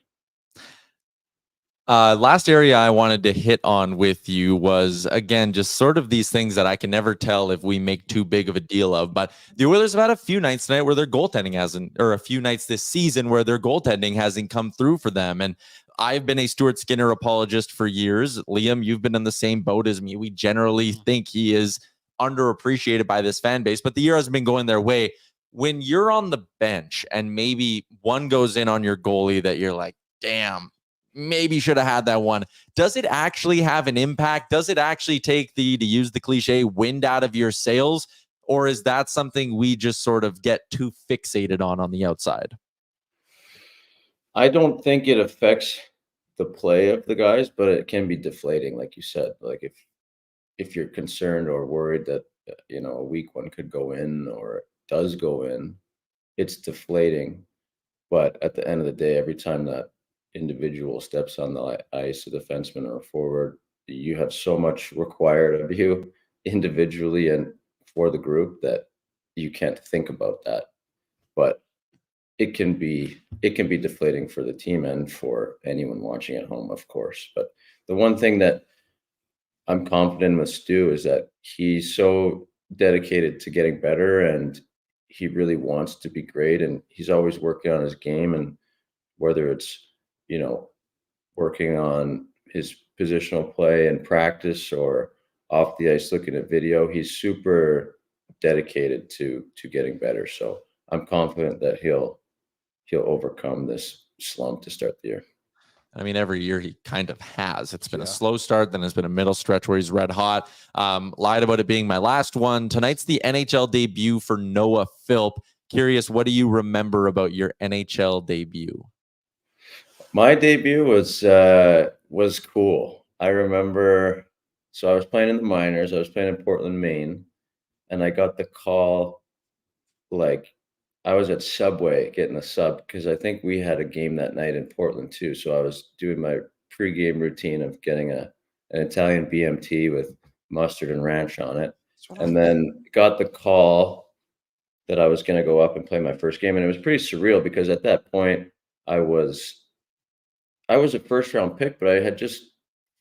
[SPEAKER 2] Last area I wanted to hit on with you was, again, just sort of these things that I can never tell if we make too big of a deal of. But the Oilers have had a few nights tonight where their goaltending hasn't, or a few nights this season where their goaltending hasn't come through for them. And I've been a Stuart Skinner apologist for years. Liam, you've been in the same boat as me. We generally think he is underappreciated by this fan base, but the year hasn't been going their way. When you're on the bench and maybe one goes in on your goalie that you're like, damn, maybe should have had that one. Does it actually have an impact? Does it actually take to use the cliche, wind out of your sails? Or is that something we just sort of get too fixated on the outside?
[SPEAKER 9] I don't think it affects the play of the guys, but it can be deflating, like you said. Like if you're concerned or worried that a weak one could go in or does go in, it's deflating. But at the end of the day, every time that individual steps on the ice, a defenseman or a forward, you have so much required of you individually and for the group that you can't think about that. But it can be deflating for the team and for anyone watching at home, of course. But the one thing that I'm confident with Stu is that he's so dedicated to getting better and he really wants to be great, and he's always working on his game. And whether it's working on his positional play and practice or off the ice looking at video, he's super dedicated to getting better. So I'm confident that he'll overcome this slump to start the year.
[SPEAKER 2] I mean, every year he kind of has. It's been a slow start, then it's been a middle stretch where he's red hot. Lied about it being my last one. Tonight's the NHL debut for Noah Philp. Curious, what do you remember about your NHL debut?
[SPEAKER 9] My debut was cool. I remember, so I was playing in the minors. I was playing in Portland, Maine, and I got the call, like I was at Subway getting a sub because I think we had a game that night in Portland too. So I was doing my pregame routine of getting an Italian BMT with mustard and ranch on it, and then got the call that I was going to go up and play my first game. And it was pretty surreal because at that point I was a first round pick, but I had just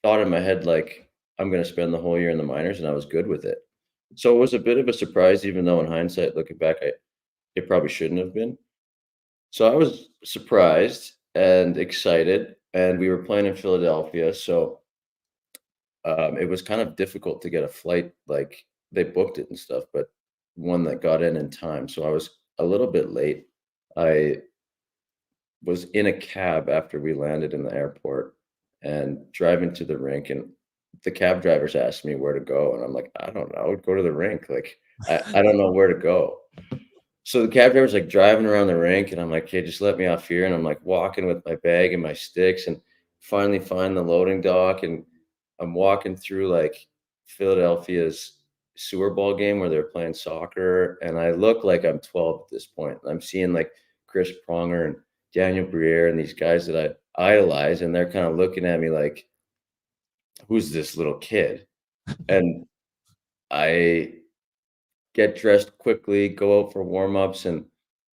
[SPEAKER 9] thought in my head, like, I'm going to spend the whole year in the minors, and I was good with it. So it was a bit of a surprise, even though in hindsight, looking back, it probably shouldn't have been. So I was surprised and excited, and we were playing in Philadelphia. So it was kind of difficult to get a flight. Like, they booked it and stuff, but one that got in time. So I was a little bit late. I was in a cab after we landed in the airport and driving to the rink, and the cab drivers asked me where to go, and I'm like, I don't know, go to the rink. Like, I don't know where to go. So the cab driver's like driving around the rink, and I'm like, okay, just let me off here. And I'm like walking with my bag and my sticks, and finally find the loading dock, and I'm walking through like Philadelphia's sewer ball game where they're playing soccer, and I look like I'm 12 at this point. I'm seeing like Chris Pronger and Daniel Briere and these guys that I idolize, and they're kind of looking at me like, who's this little kid? And I get dressed quickly, go out for warm-ups, and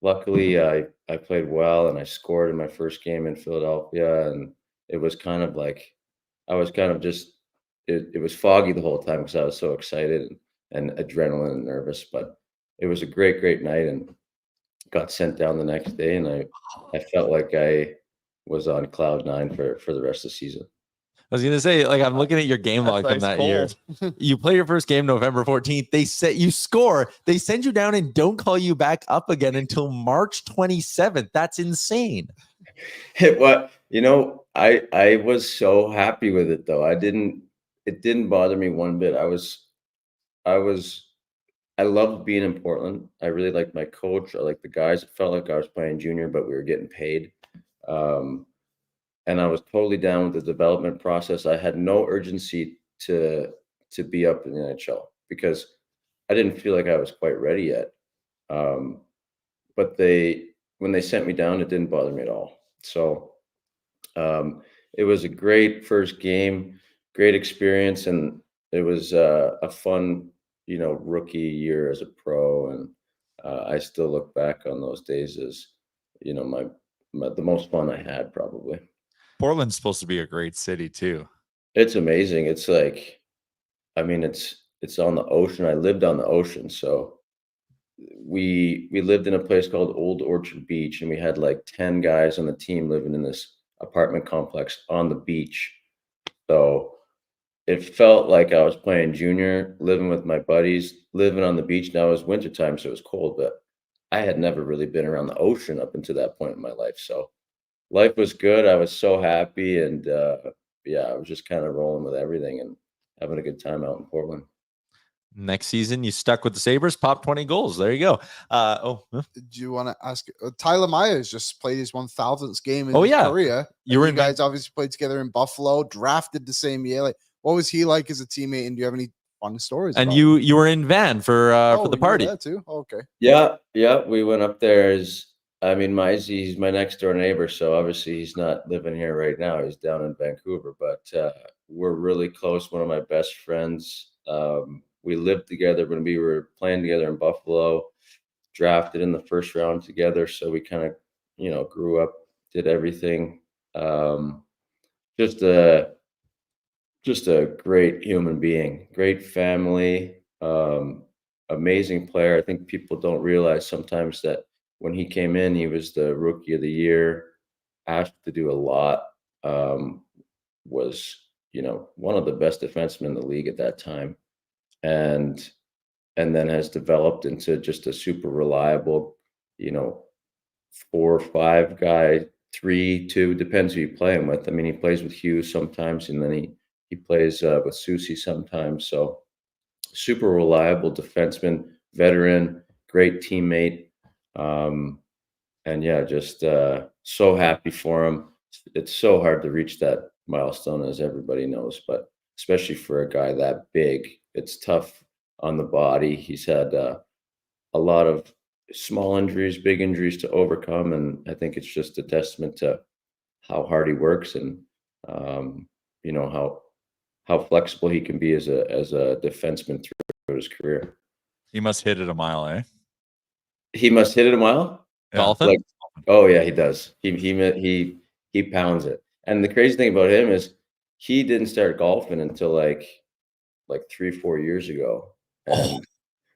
[SPEAKER 9] luckily I played well and I scored in my first game in Philadelphia. And it was kind of like I was kind of just it was foggy the whole time because I was so excited and adrenaline and nervous. But it was a great night, and got sent down the next day, and I felt like I was on cloud nine for the rest of the season.
[SPEAKER 2] I was gonna say, like, I'm looking at your game log from that year. You play your first game November 14th. They set you score. They send you down and don't call you back up again until March 27th. That's insane.
[SPEAKER 9] What I was so happy with it though. It didn't bother me one bit. I loved being in Portland. I really liked my coach. I liked the guys. It felt like I was playing junior, but we were getting paid. And I was totally down with the development process. I had no urgency to be up in the NHL because I didn't feel like I was quite ready yet. But when they sent me down, it didn't bother me at all. So it was a great first game, great experience, and it was a fun, rookie year as a pro. And I still look back on those days as, the most fun I had probably.
[SPEAKER 3] Portland's supposed to be a great city too.
[SPEAKER 9] It's amazing. It's like, I mean, it's on the ocean. I lived on the ocean, so we lived in a place called Old Orchard Beach, and we had like 10 guys on the team living in this apartment complex on the beach. So it felt like I was playing junior, living with my buddies, living on the beach. Now it was wintertime, so it was cold, but I had never really been around the ocean up until that point in my life. So life was good. I was so happy, and I was just kind of rolling with everything and having a good time out in Portland.
[SPEAKER 2] Next season, you stuck with the Sabres, popped 20 goals. There you go.
[SPEAKER 5] Do you want to ask? Tyler Myers just played his 1000th game in his career. You guys obviously played together in Buffalo, drafted the same year. Like, what was he like as a teammate? And do you have any fun stories?
[SPEAKER 2] And you were in Van for the party
[SPEAKER 5] too. Oh, okay.
[SPEAKER 9] Yeah, we went up there. He's my next door neighbor, so obviously he's not living here right now. He's down in Vancouver, but we're really close. One of my best friends. We lived together when we were playing together in Buffalo, drafted in the first round together. So we kind of, grew up, did everything. Just a great human being, great family, amazing player. I think people don't realize sometimes that when he came in, he was the rookie of the year, asked to do a lot, was, one of the best defensemen in the league at that time. And then has developed into just a super reliable, 4 or 5 guy, 3, 2, depends who you play him with. I mean, he plays with Hughes sometimes, and then he plays with Susie sometimes. So super reliable defenseman, veteran, great teammate. Just so happy for him. It's so hard to reach that milestone, as everybody knows, but especially for a guy that big, it's tough on the body. He's had a lot of small injuries, big injuries to overcome, and I think it's just a testament to how hard he works and how flexible he can be as a defenseman throughout his career.
[SPEAKER 3] He must hit it a mile, eh?
[SPEAKER 9] He must hit it a mile.
[SPEAKER 2] Golfing?
[SPEAKER 9] Oh yeah, he does. He pounds it. And the crazy thing about him is he didn't start golfing until like 3-4 years ago. And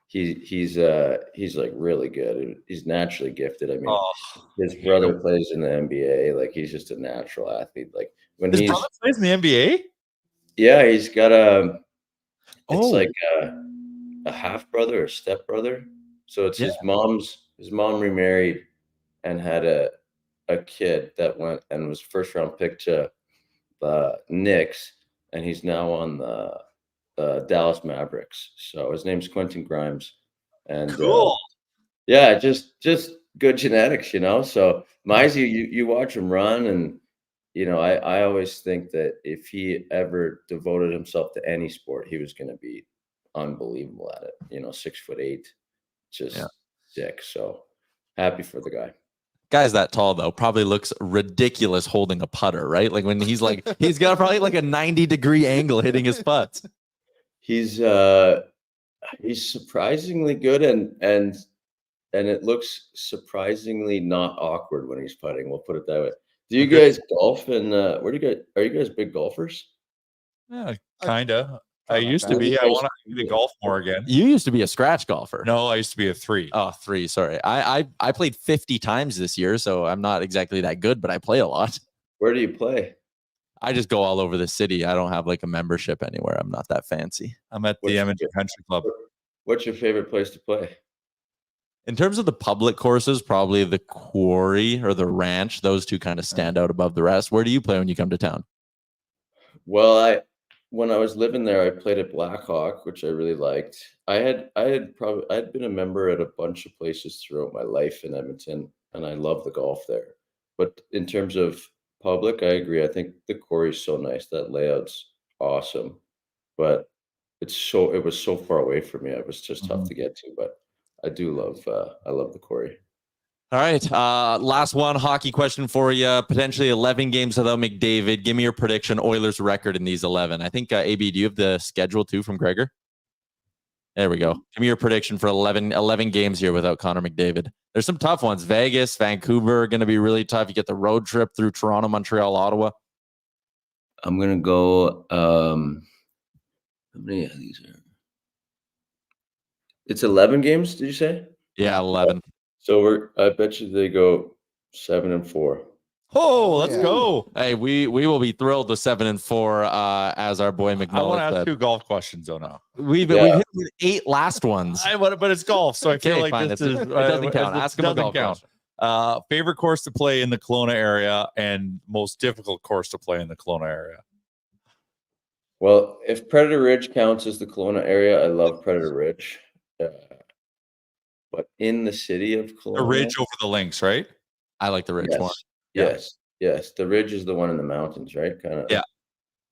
[SPEAKER 9] he's like really good. He's naturally gifted. I mean, his brother plays in the NBA. Like, he's just a natural athlete. Like, when
[SPEAKER 3] his brother plays in the NBA?
[SPEAKER 9] Yeah, he's got like a half brother or step brother. So it's his mom remarried and had a kid that went and was first round pick to the Knicks, and he's now on the Dallas Mavericks. So his name's Quentin Grimes, and
[SPEAKER 3] cool.
[SPEAKER 9] Just good genetics, So Mizey, you watch him run, and I always think that if he ever devoted himself to any sport, he was going to be unbelievable at it. 6'8", just sick. So happy for the guy.
[SPEAKER 2] Guy's that tall though, probably looks ridiculous holding a putter, right? Like when he's like, he's got probably like a 90-degree angle hitting his putts.
[SPEAKER 9] He's surprisingly good, and it looks surprisingly not awkward when he's putting. We'll put it that way. Do you guys golf? And where do you guys are you guys big golfers?
[SPEAKER 3] Yeah, kinda. I used to
[SPEAKER 9] Where do
[SPEAKER 3] be.
[SPEAKER 9] you
[SPEAKER 3] I
[SPEAKER 9] guys-
[SPEAKER 3] want to golf more again.
[SPEAKER 2] You used to be a scratch golfer.
[SPEAKER 3] No, I used to be a 3.
[SPEAKER 2] Oh, 3. Sorry. I played 50 times this year, so I'm not exactly that good, but I play a lot.
[SPEAKER 9] Where do you play?
[SPEAKER 2] I just go all over the city. I don't have like a membership anywhere. I'm not that fancy.
[SPEAKER 3] I'm at
[SPEAKER 9] What's
[SPEAKER 3] the
[SPEAKER 9] your
[SPEAKER 3] Edmonton Country Club.
[SPEAKER 9] What's your favorite place to play?
[SPEAKER 2] In terms of the public courses, probably the Quarry or the Ranch. Those two kind of stand out above the rest. Where do you play when you come to town?
[SPEAKER 9] Well, when I was living there, I played at Blackhawk, which I really liked. I'd been a member at a bunch of places throughout my life in Edmonton, and I love the golf there. But in terms of public, I agree. I think the Quarry's so nice. That layout's awesome, but it was so far away from me. It was just tough to get to. But I do love I love the Quarry.
[SPEAKER 2] All right. Last one hockey question for you. Potentially 11 games without McDavid. Give me your prediction. Oilers record in these 11. I think, AB, do you have the schedule too from Gregor? There we go. Give me your prediction for 11 games here without Connor McDavid. There's some tough ones. Vegas, Vancouver are going to be really tough. You get the road trip through Toronto, Montreal, Ottawa.
[SPEAKER 9] I'm going to go. How many of these are? It's 11 games, did you say?
[SPEAKER 2] Yeah, 11.
[SPEAKER 9] So I bet you they go 7-4.
[SPEAKER 3] Oh, let's go.
[SPEAKER 2] Hey, we will be thrilled with 7-4 as our boy
[SPEAKER 3] I want to
[SPEAKER 2] McMullen
[SPEAKER 3] ask
[SPEAKER 2] said.
[SPEAKER 3] 2 golf questions though now.
[SPEAKER 2] We've hit with 8 last ones.
[SPEAKER 3] But it's golf, so I feel
[SPEAKER 2] Okay,
[SPEAKER 3] like
[SPEAKER 2] fine.
[SPEAKER 3] this
[SPEAKER 2] It
[SPEAKER 3] is
[SPEAKER 2] doesn't count.
[SPEAKER 3] it
[SPEAKER 2] Ask him a
[SPEAKER 3] doesn't
[SPEAKER 2] golf
[SPEAKER 3] count.
[SPEAKER 2] question.
[SPEAKER 3] Favorite course to play in the Kelowna area and most difficult course to play in the Kelowna area.
[SPEAKER 9] Well, if Predator Ridge counts as the Kelowna area, I love Predator Ridge. But in the city of Kelowna,
[SPEAKER 3] The ridge over the links, right?
[SPEAKER 2] I like the Ridge
[SPEAKER 9] yes,
[SPEAKER 2] one.
[SPEAKER 9] yes. The Ridge is the one in the mountains, right? Kind of.
[SPEAKER 3] Yeah.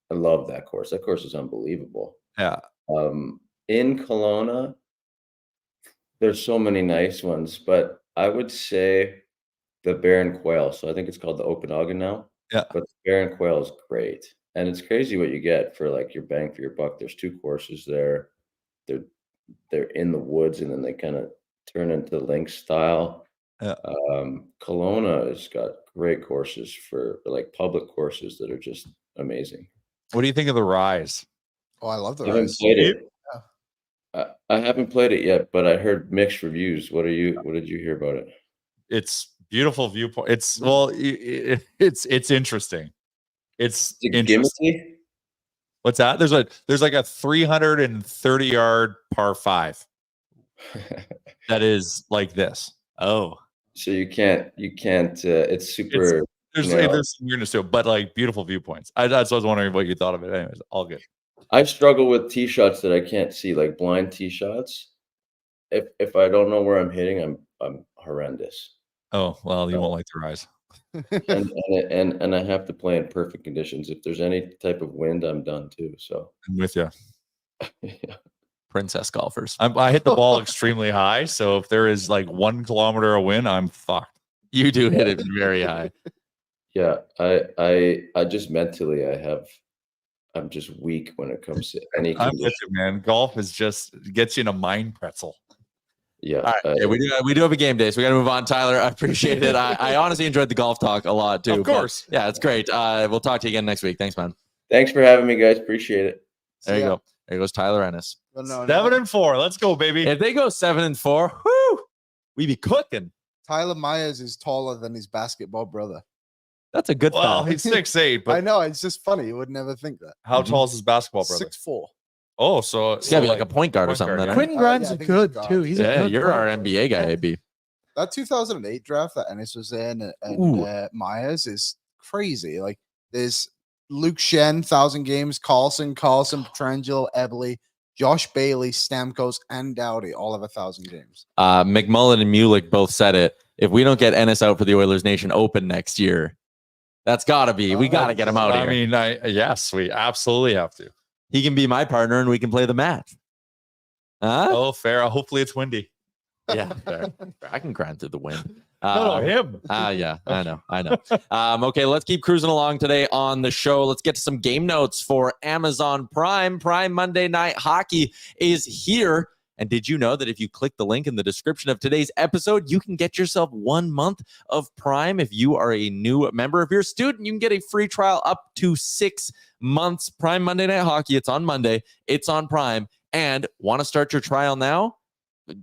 [SPEAKER 9] I love that course. That course is unbelievable.
[SPEAKER 3] Yeah.
[SPEAKER 9] In Kelowna, there's so many nice ones, but I would say the Bear and Quail. So I think it's called the Okanagan now.
[SPEAKER 3] Yeah.
[SPEAKER 9] But the Bear and Quail is great. And it's crazy what you get for like your bang for your buck. There's 2 courses there. They're in the woods, and then they kind of turn into link style.
[SPEAKER 3] Yeah.
[SPEAKER 9] Kelowna has got great courses for like public courses that are just amazing.
[SPEAKER 3] What do you think of the Rise?
[SPEAKER 5] Oh, I love the
[SPEAKER 9] I haven't
[SPEAKER 5] Rise.
[SPEAKER 9] played it. I haven't played it yet, but I heard mixed reviews. What did you hear about it?
[SPEAKER 3] It's beautiful viewpoint. It's interesting. It's interesting.
[SPEAKER 9] Gimmicky?
[SPEAKER 3] What's that? There's like a 330-yard par 5 that is like this.
[SPEAKER 2] Oh.
[SPEAKER 9] So you can't it's super
[SPEAKER 3] There's some weirdness to it, but like beautiful viewpoints. That's what I was wondering what you thought of it. Anyways, all good.
[SPEAKER 9] I struggle with tee shots that I can't see, like blind tee shots. If I don't know where I'm hitting, I'm horrendous.
[SPEAKER 3] Oh, well, you won't like the Rise.
[SPEAKER 9] and I have to play in perfect conditions. If there's any type of wind, I'm done too. So
[SPEAKER 3] I'm with you.
[SPEAKER 9] yeah.
[SPEAKER 2] Princess golfers.
[SPEAKER 3] I hit the ball extremely high, so if there is like 1 kilometer of wind, I'm fucked.
[SPEAKER 2] You do hit it very high.
[SPEAKER 9] Yeah, I just mentally I'm just weak when it comes to any
[SPEAKER 3] I'm
[SPEAKER 9] condition.
[SPEAKER 3] with you, man. Golf is just gets you in a mind pretzel.
[SPEAKER 9] Yeah.
[SPEAKER 2] All right. Yeah, we do have a game day, so we got to move on. Tyler, I appreciate it. I honestly enjoyed the golf talk a lot too.
[SPEAKER 3] Of course.
[SPEAKER 2] Yeah, it's great. We'll talk to you again next week. Thanks, man.
[SPEAKER 9] Thanks for having me, guys. Appreciate it.
[SPEAKER 2] There you go. There goes Tyler Ennis.
[SPEAKER 5] No,
[SPEAKER 3] 7-4. Let's go, baby.
[SPEAKER 2] If they go 7-4, whoo, we be cooking.
[SPEAKER 5] Tyler Myers is taller than his basketball brother.
[SPEAKER 2] That's a good
[SPEAKER 3] Well,
[SPEAKER 2] thought.
[SPEAKER 3] he's 6'8",
[SPEAKER 5] I
[SPEAKER 3] but
[SPEAKER 5] know, it's just funny. You would never think that.
[SPEAKER 3] how tall is his basketball brother?
[SPEAKER 5] 6'4".
[SPEAKER 3] Oh, so
[SPEAKER 2] It's got to be like a point guard or
[SPEAKER 3] point
[SPEAKER 2] something.
[SPEAKER 3] guard,
[SPEAKER 2] then,
[SPEAKER 3] yeah.
[SPEAKER 2] right?
[SPEAKER 4] Quentin Grimes
[SPEAKER 5] yeah, I
[SPEAKER 4] is
[SPEAKER 5] think
[SPEAKER 4] good
[SPEAKER 5] he's a
[SPEAKER 4] too.
[SPEAKER 5] guard.
[SPEAKER 4] He's
[SPEAKER 2] Yeah,
[SPEAKER 4] a good
[SPEAKER 2] you're our
[SPEAKER 4] player.
[SPEAKER 2] NBA guy, AB.
[SPEAKER 5] That 2008 draft that Ennis was in
[SPEAKER 2] Ooh.
[SPEAKER 5] and Myers is crazy. Like there's Luke Shen, 1,000 games, Carlson, Petrangelo, Eberle, Josh Bailey, Stamkos, and Doughty, all have 1,000 games.
[SPEAKER 2] McMullen and Mulick both said it. If we don't get Ennis out for the Oilers Nation Open next year, that's got to be. We got to get him out
[SPEAKER 3] I
[SPEAKER 2] here.
[SPEAKER 3] mean, yes, we absolutely have to.
[SPEAKER 2] He can be my partner and we can play the match. Huh?
[SPEAKER 3] Oh, fair. Hopefully it's windy.
[SPEAKER 2] Yeah, fair. I can grind through the wind.
[SPEAKER 3] No, him.
[SPEAKER 2] Yeah, I know. Okay, let's keep cruising along today on the show. Let's get to some game notes for Amazon Prime. Prime Monday Night Hockey is here. And did you know that if you click the link in the description of today's episode, you can get yourself 1 month of Prime if you are a new member. If you're a student, you can get a free trial up to 6 months. Prime Monday Night Hockey. It's on Monday. It's on Prime. And want to start your trial now?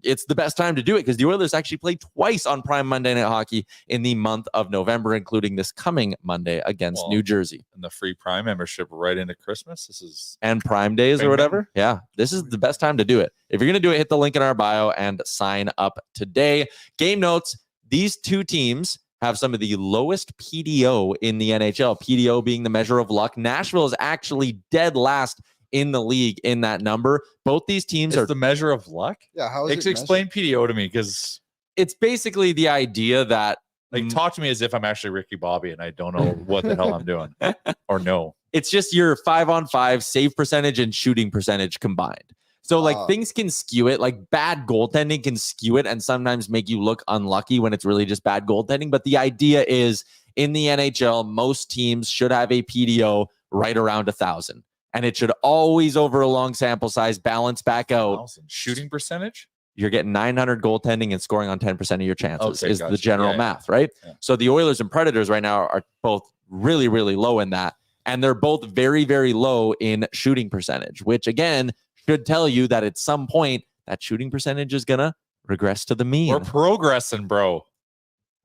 [SPEAKER 2] It's the best time to do it because the Oilers actually play twice on Prime Monday Night Hockey in the month of November, including this coming Monday against New Jersey.
[SPEAKER 3] And the free Prime membership right into Christmas. This is
[SPEAKER 2] and Prime Days or whatever. Yeah, this is the best time to do it. If you're going to do it, hit the link in our bio and sign up today. Game notes. These two teams have some of the lowest PDO in the NHL. PDO being the measure of luck. Nashville is actually dead last in the league in that number. Both these teams are
[SPEAKER 3] the measure of luck.
[SPEAKER 5] Yeah, how is it
[SPEAKER 3] explain PDO to me, because
[SPEAKER 2] it's basically the idea that
[SPEAKER 3] talk to me as if I'm actually Ricky Bobby and I don't know what the hell I'm doing or no.
[SPEAKER 2] It's just your 5-on-5 save percentage and shooting percentage combined. So things can skew it, like bad goaltending can skew it and sometimes make you look unlucky when it's really just bad goaltending. But the idea is in the NHL, most teams should have a PDO right around 1,000. And it should always, over a long sample size, balance back out.
[SPEAKER 3] Shooting percentage?
[SPEAKER 2] You're getting 900 goaltending and scoring on 10% of your chances is
[SPEAKER 3] gotcha.
[SPEAKER 2] the general math, right?
[SPEAKER 3] Yeah.
[SPEAKER 2] So the Oilers and Predators right now are both really, really low in that. And they're both very, very low in shooting percentage, which, again, should tell you that at some point, that shooting percentage is going to regress to the mean.
[SPEAKER 3] We're progressing, bro.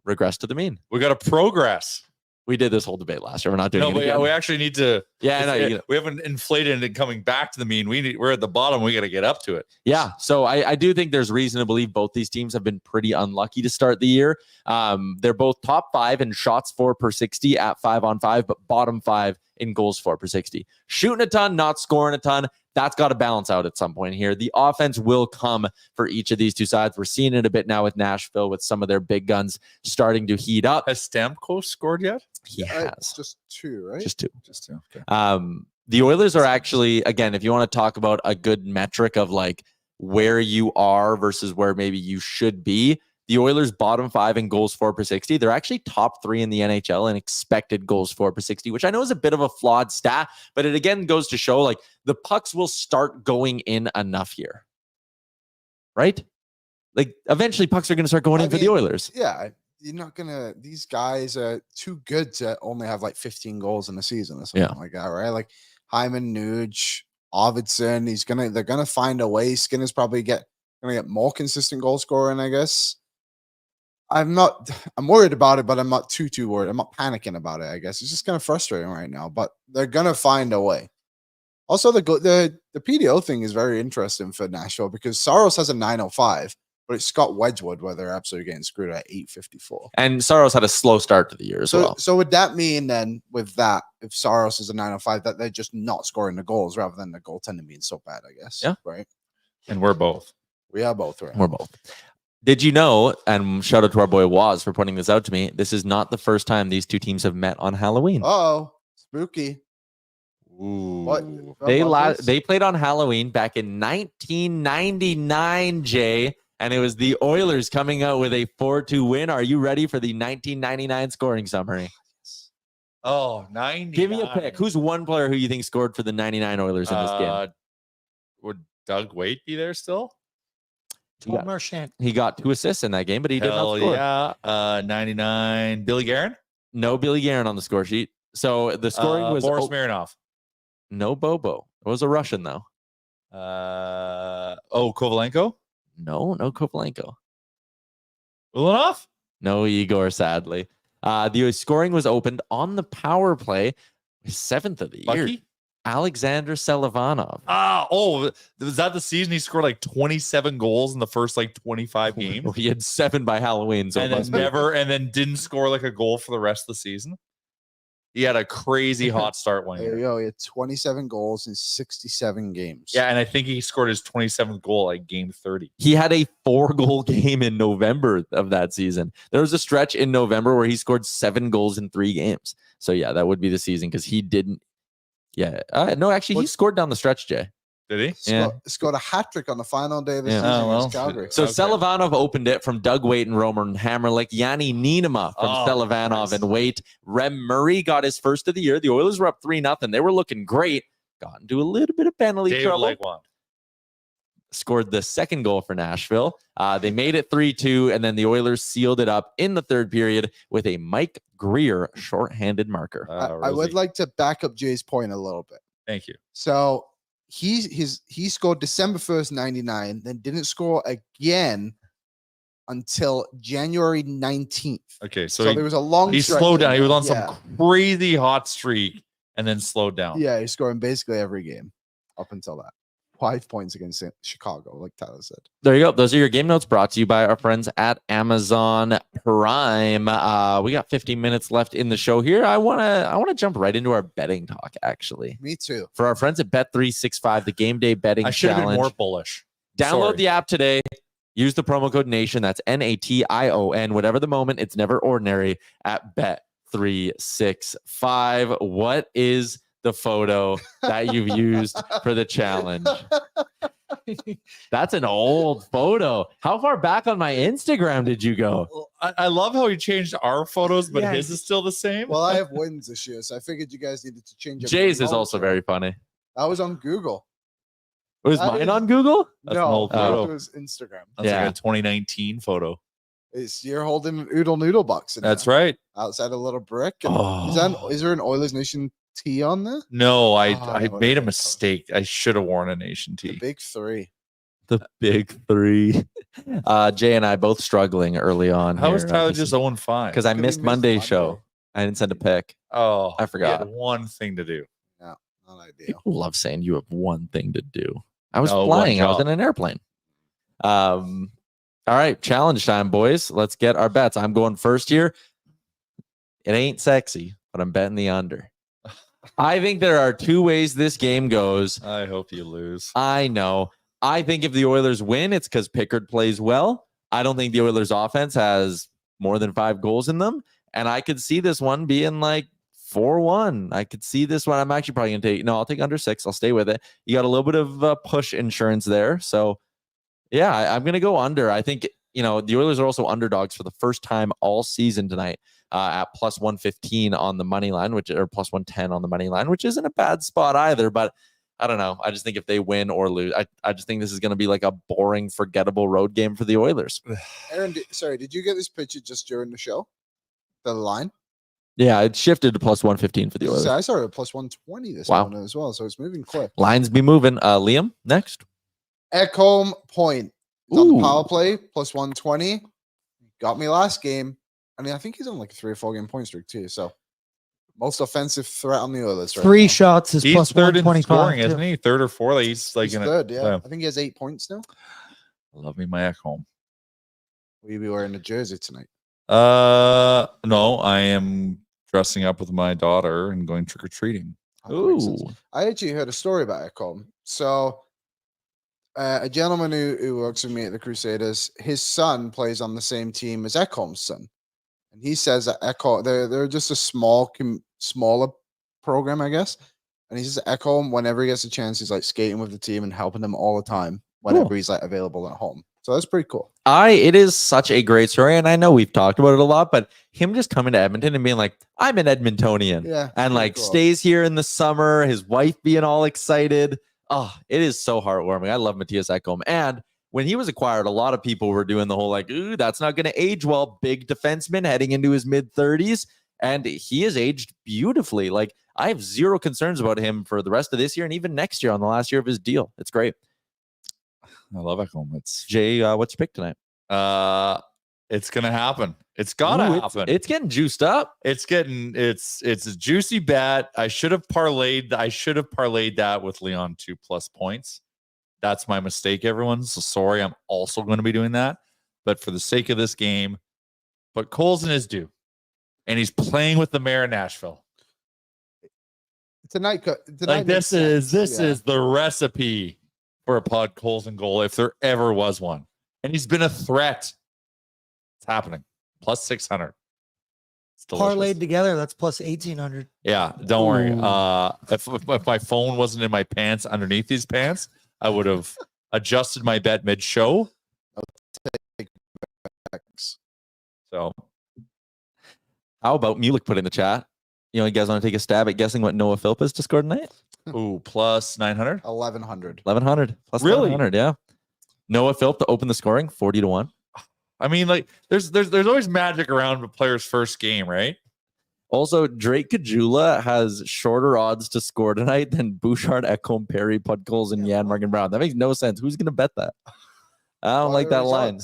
[SPEAKER 2] Regress to the mean.
[SPEAKER 3] We got to progress.
[SPEAKER 2] We did this whole debate last year. We're not doing it
[SPEAKER 3] but
[SPEAKER 2] again.
[SPEAKER 3] we actually need to.
[SPEAKER 2] Yeah, I know.
[SPEAKER 3] We haven't inflated it coming back to the mean. We're at the bottom. We got to get up to it.
[SPEAKER 2] Yeah, so I do think there's reason to believe both these teams have been pretty unlucky to start the year. They're both top 5 in shots for per 60 at 5-on-5, but bottom 5 in goals for per 60. Shooting a ton, not scoring a ton. That's got to balance out at some point here. The offense will come for each of these two sides. We're seeing it a bit now with Nashville with some of their big guns starting to heat up.
[SPEAKER 3] Has Stamkos scored yet?
[SPEAKER 2] He has.
[SPEAKER 5] Just 2, right?
[SPEAKER 2] Just 2.
[SPEAKER 3] Just 2. Okay.
[SPEAKER 2] The Oilers are actually, again, if you want to talk about a good metric of like where you are versus where maybe you should be, the Oilers bottom 5 in goals for per 60. They're actually top 3 in the NHL in expected goals for per 60, which I know is a bit of a flawed stat, but it again goes to show like the pucks will start going in enough here, right? Like eventually pucks are going to start going in for the Oilers.
[SPEAKER 5] Yeah. You're not going to, these guys are too good to only have like 15 goals in a season or something like that, right? Like Hyman, Nuge, Arvidsson, they're going to find a way. Skinner's probably going to get more consistent goal scoring, I guess. I'm worried about it, but I'm not too worried. I'm not panicking about it, I guess. It's just kind of frustrating right now, but they're going to find a way. Also, the PDO thing is very interesting for Nashville because Saros has a 905, but it's Scott Wedgwood where they're absolutely getting screwed at 854.
[SPEAKER 2] And Saros had a slow start to the year as well.
[SPEAKER 5] So would that mean then with that, if Saros is a 905, that they're just not scoring the goals rather than the goaltending being so bad, I guess.
[SPEAKER 2] Yeah.
[SPEAKER 5] Right.
[SPEAKER 3] And we're both.
[SPEAKER 5] We are both, right?
[SPEAKER 2] We're both. Did you know, and shout out to our boy Waz for pointing this out to me, this is not the first time these two teams have met on Halloween.
[SPEAKER 5] Oh, spooky.
[SPEAKER 3] Ooh.
[SPEAKER 5] What?
[SPEAKER 2] They played on Halloween back in 1999, Jay, and it was the Oilers coming out with a 4-2 win. Are you ready for the 1999 scoring summary?
[SPEAKER 3] Oh, 99.
[SPEAKER 2] Give me a pick. Who's one player who you think scored for the 99 Oilers in this game?
[SPEAKER 3] Would Doug Waite be there still?
[SPEAKER 2] He got 2 assists in that game, but he did not score.
[SPEAKER 3] Yeah. 99. Billy Guerin?
[SPEAKER 2] No Billy Guerin on the score sheet. So the scoring was
[SPEAKER 3] Boris Mironov.
[SPEAKER 2] No Bobo. It was a Russian though.
[SPEAKER 3] Kovalenko?
[SPEAKER 2] No Kovalenko.
[SPEAKER 3] Ulanov?
[SPEAKER 2] No Igor, sadly. The scoring was opened on the power play, 7th of the year. Alexander Selivanov.
[SPEAKER 3] Was that the season he scored like 27 goals in the first like 25 games?
[SPEAKER 2] Well, he had 7 by Halloween, so
[SPEAKER 3] and then didn't score like a goal for the rest of the season. He had a crazy hot start one year.
[SPEAKER 5] There you go. He had 27 goals in 67 games.
[SPEAKER 3] Yeah, and I think he scored his 27th goal like game 30.
[SPEAKER 2] He had a 4-goal game in November of that season. There was a stretch in November where he scored 7 goals in 3 games. So yeah, that would be the season because he didn't. Yeah. No, actually, he scored down the stretch, Jay.
[SPEAKER 3] Did he?
[SPEAKER 5] Scored a hat trick on the final day of the
[SPEAKER 2] Yeah.
[SPEAKER 5] season
[SPEAKER 3] Oh, well.
[SPEAKER 5] against Calgary.
[SPEAKER 2] So
[SPEAKER 3] Okay.
[SPEAKER 2] Selivanov opened it from Doug Waite and Roman Hammerlick. Yanni Nienema from Selivanov
[SPEAKER 3] nice.
[SPEAKER 2] and Waite. Rem Murray got his first of the year. The Oilers were up 3-0. They were looking great. Got into a little bit of penalty
[SPEAKER 3] David
[SPEAKER 2] trouble.
[SPEAKER 3] Legwand.
[SPEAKER 2] Scored the second goal for Nashville. They made it 3-2, and then the Oilers sealed it up in the third period with a Mike Greer shorthanded marker.
[SPEAKER 5] I would like to back up Jay's point a little bit.
[SPEAKER 3] Thank you.
[SPEAKER 5] So he scored December 1st, 99, then didn't score again until January 19th.
[SPEAKER 3] Okay, so
[SPEAKER 5] there was a long
[SPEAKER 3] he
[SPEAKER 5] stretch
[SPEAKER 3] slowed
[SPEAKER 5] in
[SPEAKER 3] down. He was on
[SPEAKER 5] there.
[SPEAKER 3] some crazy hot streak and then slowed down.
[SPEAKER 5] Yeah, he's scoring basically every game up until that. 5 points against Chicago, like Tyler said.
[SPEAKER 2] There you go. Those are your game notes brought to you by our friends at Amazon Prime. We got 15 minutes left in the show here. I wanna jump right into our betting talk, actually.
[SPEAKER 5] Me too.
[SPEAKER 2] For our friends at Bet365, the game day betting
[SPEAKER 3] I should have been
[SPEAKER 2] challenge.
[SPEAKER 3] more bullish.
[SPEAKER 2] Download
[SPEAKER 3] Sorry.
[SPEAKER 2] the app today. Use the promo code NATION. That's NATION. Whatever the moment, it's never ordinary at Bet365. What is the photo that you've used for the challenge? That's an old photo. How far back on my Instagram did you go?
[SPEAKER 3] I love how he changed our photos, but
[SPEAKER 4] Yeah.
[SPEAKER 3] his is still the same.
[SPEAKER 5] Well, I have wins this year, so I figured you guys needed to change it.
[SPEAKER 2] Jay's is also very funny.
[SPEAKER 5] That was on Google.
[SPEAKER 2] Was
[SPEAKER 5] That
[SPEAKER 2] mine
[SPEAKER 5] is-
[SPEAKER 2] on Google?
[SPEAKER 3] That's an
[SPEAKER 5] no,
[SPEAKER 3] old
[SPEAKER 5] that
[SPEAKER 3] photo.
[SPEAKER 5] was Instagram.
[SPEAKER 3] That's
[SPEAKER 2] Yeah.
[SPEAKER 3] like a 2019 photo.
[SPEAKER 5] You're holding an Oodle Noodle box.
[SPEAKER 3] That's right.
[SPEAKER 5] Outside a little brick. And
[SPEAKER 2] Oh.
[SPEAKER 5] is there an Oilers Nation tee on there?
[SPEAKER 3] No, I
[SPEAKER 5] Oh,
[SPEAKER 3] made a
[SPEAKER 5] okay.
[SPEAKER 3] mistake. I should have worn a Nation
[SPEAKER 5] The
[SPEAKER 3] tee.
[SPEAKER 5] big three.
[SPEAKER 2] The big three. Jay and I both struggling early on.
[SPEAKER 3] How is Tyler just 0-5?
[SPEAKER 2] Because I
[SPEAKER 5] Because he
[SPEAKER 2] missed
[SPEAKER 5] missed
[SPEAKER 2] Monday's
[SPEAKER 5] Monday.
[SPEAKER 2] show. I didn't send a pic.
[SPEAKER 3] Oh,
[SPEAKER 2] I forgot.
[SPEAKER 3] he had one thing to do.
[SPEAKER 5] Not ideal.
[SPEAKER 2] People love saying you have one thing to do. I was
[SPEAKER 3] No, one
[SPEAKER 2] flying. I was
[SPEAKER 3] job.
[SPEAKER 2] in an airplane. All right, challenge time, boys. Let's get our bets. I'm going first here. It ain't sexy, but I'm betting the under. I think there are two ways this game goes.
[SPEAKER 3] I hope you lose.
[SPEAKER 2] I know. I think if the Oilers win, it's because Pickard plays well. I don't think the Oilers offense has more than 5 goals in them. And I could see this one being like 4-1. I could see this one. I'm actually probably going to I'll take under 6. I'll stay with it. You got a little bit of push insurance there. So, yeah, I'm going to go under. I think, the Oilers are also underdogs for the first time all season tonight at plus 115 on the money line, or plus 110 on the money line, which isn't a bad spot either. But I don't know. I just think if they win or lose, I just think this is going to be like a boring, forgettable road game for the Oilers.
[SPEAKER 5] Aaron, did you get this picture just during the show? The line?
[SPEAKER 2] Yeah, it shifted to plus 115 for the Oilers.
[SPEAKER 5] So I saw it at plus 120 this morning as well, so it's moving quick.
[SPEAKER 2] Lines be moving. Liam, next.
[SPEAKER 5] Ekholm point. He's on the
[SPEAKER 2] Ooh.
[SPEAKER 5] power play, plus 120. Got me last game. I mean, I think he's on like a 3 or 4 game point streak too. So most offensive threat on the Oilers. Right
[SPEAKER 4] 3
[SPEAKER 5] now.
[SPEAKER 4] shots is
[SPEAKER 3] He's
[SPEAKER 4] plus
[SPEAKER 3] third in
[SPEAKER 4] 125.
[SPEAKER 3] scoring,
[SPEAKER 4] too.
[SPEAKER 3] isn't he? Third or fourth. He's like
[SPEAKER 5] He's
[SPEAKER 3] in
[SPEAKER 5] third, yeah.
[SPEAKER 3] yeah.
[SPEAKER 5] I think he has 8 points now.
[SPEAKER 3] Love me my at home.
[SPEAKER 5] Will you be wearing a jersey tonight?
[SPEAKER 3] No, I am dressing up with my daughter and going trick or treating.
[SPEAKER 5] That makes sense. I actually heard a story about Ekholm. So, a gentleman who works with me at the Crusaders, his son plays on the same team as Ekholm's son, and he says that Ekholm they're just a smaller program, I guess. And he says Ekholm, whenever he gets a chance, he's like skating with the team and helping them all the time whenever he's like available at home. So that's pretty cool.
[SPEAKER 2] It is such a great story, and I know we've talked about it a lot, but him just coming to Edmonton and being like, I'm an Edmontonian,
[SPEAKER 5] Yeah,
[SPEAKER 2] and
[SPEAKER 5] pretty
[SPEAKER 2] like
[SPEAKER 5] cool.
[SPEAKER 2] stays here in the summer, his wife being all excited. Oh, it is so heartwarming. I love Matthias Ekholm. And when he was acquired, a lot of people were doing the whole like, ooh, that's not going to age well. Big defenseman heading into his mid-30s. And he has aged beautifully. Like, I have zero concerns about him for the rest of this year and even next year on the last year of his deal. It's great.
[SPEAKER 3] I love at home. It's
[SPEAKER 2] Jay, what's your pick tonight?
[SPEAKER 3] it's gonna happen. It's gotta
[SPEAKER 2] Ooh,
[SPEAKER 3] happen.
[SPEAKER 2] It's getting juiced up.
[SPEAKER 3] It's a juicy bet. I should have parlayed that with Leon 2+ points. That's my mistake, everyone. So sorry. I'm also going to be doing that. But for the sake of this game, put Coles in his due. And he's playing with the mayor of Nashville.
[SPEAKER 5] Tonight
[SPEAKER 3] Like
[SPEAKER 5] makes
[SPEAKER 3] this
[SPEAKER 5] sense. Yeah.
[SPEAKER 3] is the recipe for a pod Coles and goal if there ever was one. And he's been a threat. It's happening. Plus 600. It's delicious.
[SPEAKER 4] Parlayed together, that's plus 1,800.
[SPEAKER 3] Yeah, don't worry. If my phone wasn't in my pants underneath these pants, I would have adjusted my bet mid-show. So,
[SPEAKER 2] How about Mulek put in the chat? You guys want to take a stab at guessing what Noah Philp is to score tonight?
[SPEAKER 3] ooh, plus 900.
[SPEAKER 5] 1100.
[SPEAKER 2] 1100 plus
[SPEAKER 3] Really?
[SPEAKER 2] 1100, yeah. Noah Philp to open the scoring, 40-1.
[SPEAKER 3] I mean, like, there's always magic around a player's first game, right?
[SPEAKER 2] Also, Drake Caggiula has shorter odds to score tonight than Bouchard, Ekholm, Perry, Podkolzin, and Jan Markin Brown. That makes no sense. Who's going to bet that? I don't like that line.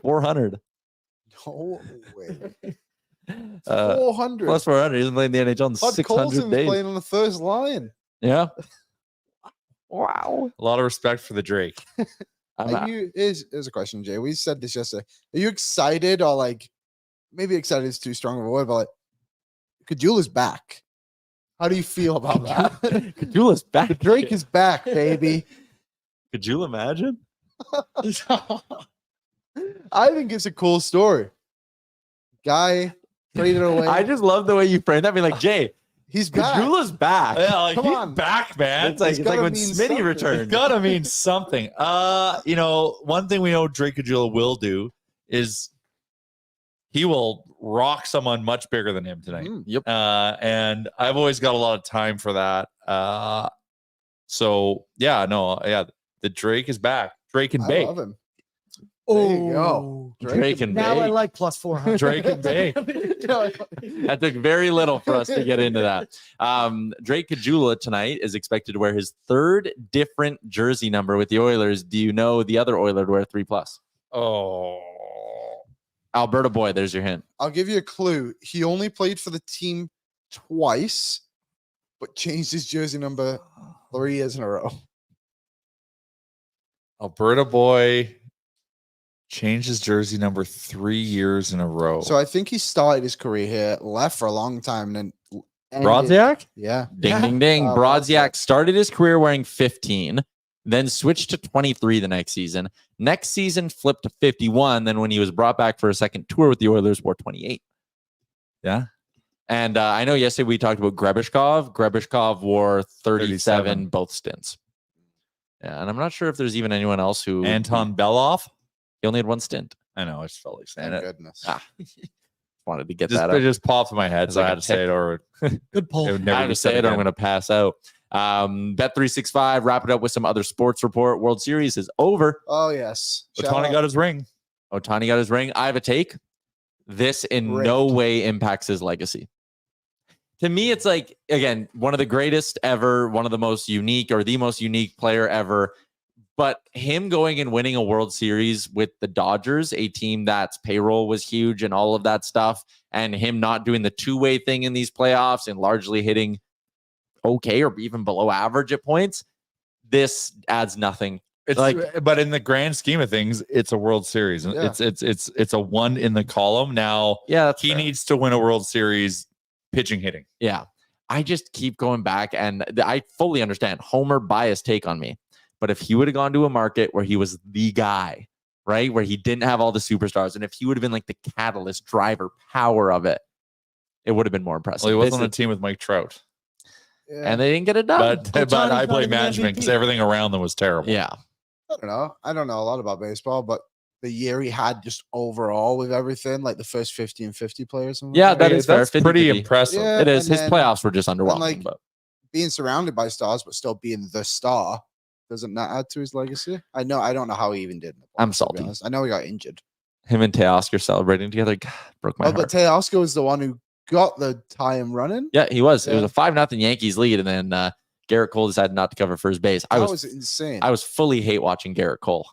[SPEAKER 2] 400.
[SPEAKER 5] No way.
[SPEAKER 2] Uh,
[SPEAKER 5] 400.
[SPEAKER 2] Plus 400. He's been playing the NHL in
[SPEAKER 5] Bud
[SPEAKER 2] 600
[SPEAKER 5] Colson's
[SPEAKER 2] days.
[SPEAKER 5] playing on the first line.
[SPEAKER 2] Yeah. Wow.
[SPEAKER 3] A lot of respect for the Drake.
[SPEAKER 5] Here's a question, Jay. We said this yesterday. Are you excited, or like, maybe excited is too strong of a word, but like, Caggiula's back. How do you feel about that?
[SPEAKER 2] Caggiula's back.
[SPEAKER 5] The Drake is back, baby.
[SPEAKER 2] Could you imagine?
[SPEAKER 5] I think it's a cool story. Guy traded away.
[SPEAKER 2] I just love the way you frame that. I mean, like, Jay,
[SPEAKER 5] He's back.
[SPEAKER 2] Caggiula's back.
[SPEAKER 3] Yeah, like,
[SPEAKER 5] Come
[SPEAKER 3] he's
[SPEAKER 5] on.
[SPEAKER 3] back, man.
[SPEAKER 2] It's like when
[SPEAKER 5] mean
[SPEAKER 2] Smitty
[SPEAKER 5] something.
[SPEAKER 2] returned.
[SPEAKER 3] Gotta mean something. One thing we know Drake Caggiula will do is he will rock someone much bigger than him tonight.
[SPEAKER 2] Yep.
[SPEAKER 3] And I've always got a lot of time for that. The Drake is back. Drake and
[SPEAKER 5] I
[SPEAKER 3] Bake.
[SPEAKER 5] love him. There you go.
[SPEAKER 2] Drake and
[SPEAKER 4] Now I
[SPEAKER 2] Bake.
[SPEAKER 4] like plus 400.
[SPEAKER 3] Drake and Bake.
[SPEAKER 2] That took very little for us to get into that. Drake Caggiula tonight is expected to wear his third different jersey number with the Oilers. Do you know the other Oiler to wear 3+?
[SPEAKER 3] Oh.
[SPEAKER 2] Alberta boy, there's your hint.
[SPEAKER 5] I'll give you a clue. He only played for the team twice, but changed his jersey number 3 years in a row.
[SPEAKER 3] Alberta boy changed his jersey number 3 years in a row.
[SPEAKER 5] So I think he started his career here, left for a long time, and then ended-
[SPEAKER 3] Brodziak?
[SPEAKER 5] Yeah.
[SPEAKER 2] Ding, ding, ding. Brodziak started his career wearing 15, then switched to 23 the next season. Next season, flipped to 51. Then when he was brought back for a second tour with the Oilers, wore 28.
[SPEAKER 3] Yeah.
[SPEAKER 2] And I know yesterday we talked about Grebishkov. Grebishkov wore 37 both stints. Yeah, and I'm not sure if there's even anyone else who...
[SPEAKER 3] Anton Beloff?
[SPEAKER 2] He only had one stint.
[SPEAKER 3] I know. I just felt like saying
[SPEAKER 5] Thank
[SPEAKER 3] it.
[SPEAKER 5] goodness.
[SPEAKER 2] Wanted to get
[SPEAKER 3] Just,
[SPEAKER 2] that
[SPEAKER 3] it
[SPEAKER 2] out.
[SPEAKER 3] just popped in my head,
[SPEAKER 2] It's
[SPEAKER 3] so
[SPEAKER 2] like
[SPEAKER 3] I
[SPEAKER 2] a
[SPEAKER 3] had to say it, or
[SPEAKER 4] Good pull.
[SPEAKER 3] it would
[SPEAKER 2] I
[SPEAKER 3] never
[SPEAKER 2] have
[SPEAKER 3] be
[SPEAKER 2] to say
[SPEAKER 3] said
[SPEAKER 2] it or I'm
[SPEAKER 3] again.
[SPEAKER 2] going to pass out. Bet365, wrap it up with some other sports report. World Series is over.
[SPEAKER 5] Oh, yes. Shout
[SPEAKER 3] Ohtani
[SPEAKER 5] out.
[SPEAKER 3] got his ring.
[SPEAKER 2] Ohtani got his ring. I have a take. This in no way impacts his legacy. To me, it's like, again, one of the greatest ever, one of the most unique or the most unique player ever. But him going and winning a World Series with the Dodgers, a team that's payroll was huge and all of that stuff, and him not doing the two-way thing in these playoffs and largely hitting okay or even below average at points, this adds nothing.
[SPEAKER 3] It's but in the grand scheme of things, it's a World Series.
[SPEAKER 5] Yeah.
[SPEAKER 3] It's a one in the column. Now
[SPEAKER 2] Yeah, that's
[SPEAKER 3] he
[SPEAKER 2] fair.
[SPEAKER 3] needs to win a World Series pitching hitting.
[SPEAKER 2] Yeah. I just keep going back, and I fully understand Homer bias take on me. But if he would have gone to a market where he was the guy, right, where he didn't have all the superstars, and if he would have been like the catalyst, driver, power of it, it would have been more impressive.
[SPEAKER 3] Well, he wasn't on
[SPEAKER 2] This
[SPEAKER 3] a team with Mike Trout,
[SPEAKER 5] Yeah.
[SPEAKER 2] and they didn't get it done.
[SPEAKER 3] but
[SPEAKER 4] Ohtani's
[SPEAKER 3] I
[SPEAKER 4] not
[SPEAKER 3] blame
[SPEAKER 4] even the
[SPEAKER 3] management because
[SPEAKER 4] MVP.
[SPEAKER 3] everything around them was terrible.
[SPEAKER 2] Yeah.
[SPEAKER 5] I don't know a lot about baseball, but the year he had just overall with everything, like the first 50 and 50 players. and
[SPEAKER 2] Yeah,
[SPEAKER 5] whatnot,
[SPEAKER 2] that is fair.
[SPEAKER 3] That's
[SPEAKER 2] 50-50.
[SPEAKER 3] pretty impressive.
[SPEAKER 5] Yeah.
[SPEAKER 2] It is.
[SPEAKER 5] and
[SPEAKER 2] His
[SPEAKER 5] then-
[SPEAKER 2] playoffs were just underwhelming.
[SPEAKER 5] like,
[SPEAKER 2] but
[SPEAKER 5] being surrounded by stars, but still being the star, doesn't that add to his legacy? I don't know how he even did. In the
[SPEAKER 2] I'm
[SPEAKER 5] playoffs, to be
[SPEAKER 2] salty.
[SPEAKER 5] honest. I know he got injured.
[SPEAKER 2] him and Teoscar celebrating together, God, broke my
[SPEAKER 5] But
[SPEAKER 2] heart.
[SPEAKER 5] Teoscar was the one who got the time running.
[SPEAKER 2] Yeah, he was. It
[SPEAKER 5] Yeah.
[SPEAKER 2] was a 5-0 Yankees lead, and then Garrett Cole decided not to cover first base.
[SPEAKER 5] That was insane.
[SPEAKER 2] I was fully hate watching Garrett Cole.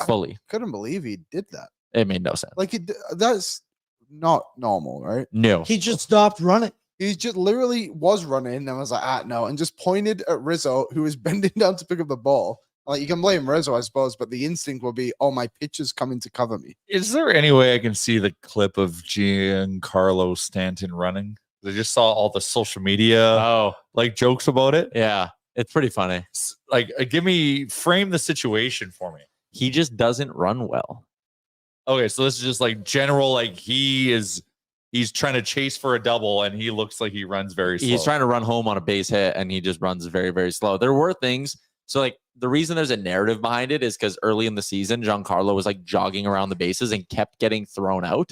[SPEAKER 2] Fully.
[SPEAKER 5] Couldn't believe he did that.
[SPEAKER 2] It made no sense.
[SPEAKER 5] Like that's not normal, right?
[SPEAKER 2] No.
[SPEAKER 4] He just stopped running.
[SPEAKER 5] He just literally was running and was like, no, and just pointed at Rizzo, who was bending down to pick up the ball. Like, you can blame Rizzo, I suppose, but the instinct will be, oh, my pitcher's coming to cover me.
[SPEAKER 3] Is there any way I can see the clip of Giancarlo Stanton running? I just saw all the social media like jokes about it.
[SPEAKER 2] Yeah, it's pretty funny.
[SPEAKER 3] Like, frame the situation for me.
[SPEAKER 2] He just doesn't run well.
[SPEAKER 3] Okay, so this is just like general, like he's trying to chase for a double and he looks like he runs very slow.
[SPEAKER 2] He's trying to run home on a base hit, and he just runs very, very slow. There were things. So like the reason there's a narrative behind it is because early in the season, Giancarlo was like jogging around the bases and kept getting thrown out.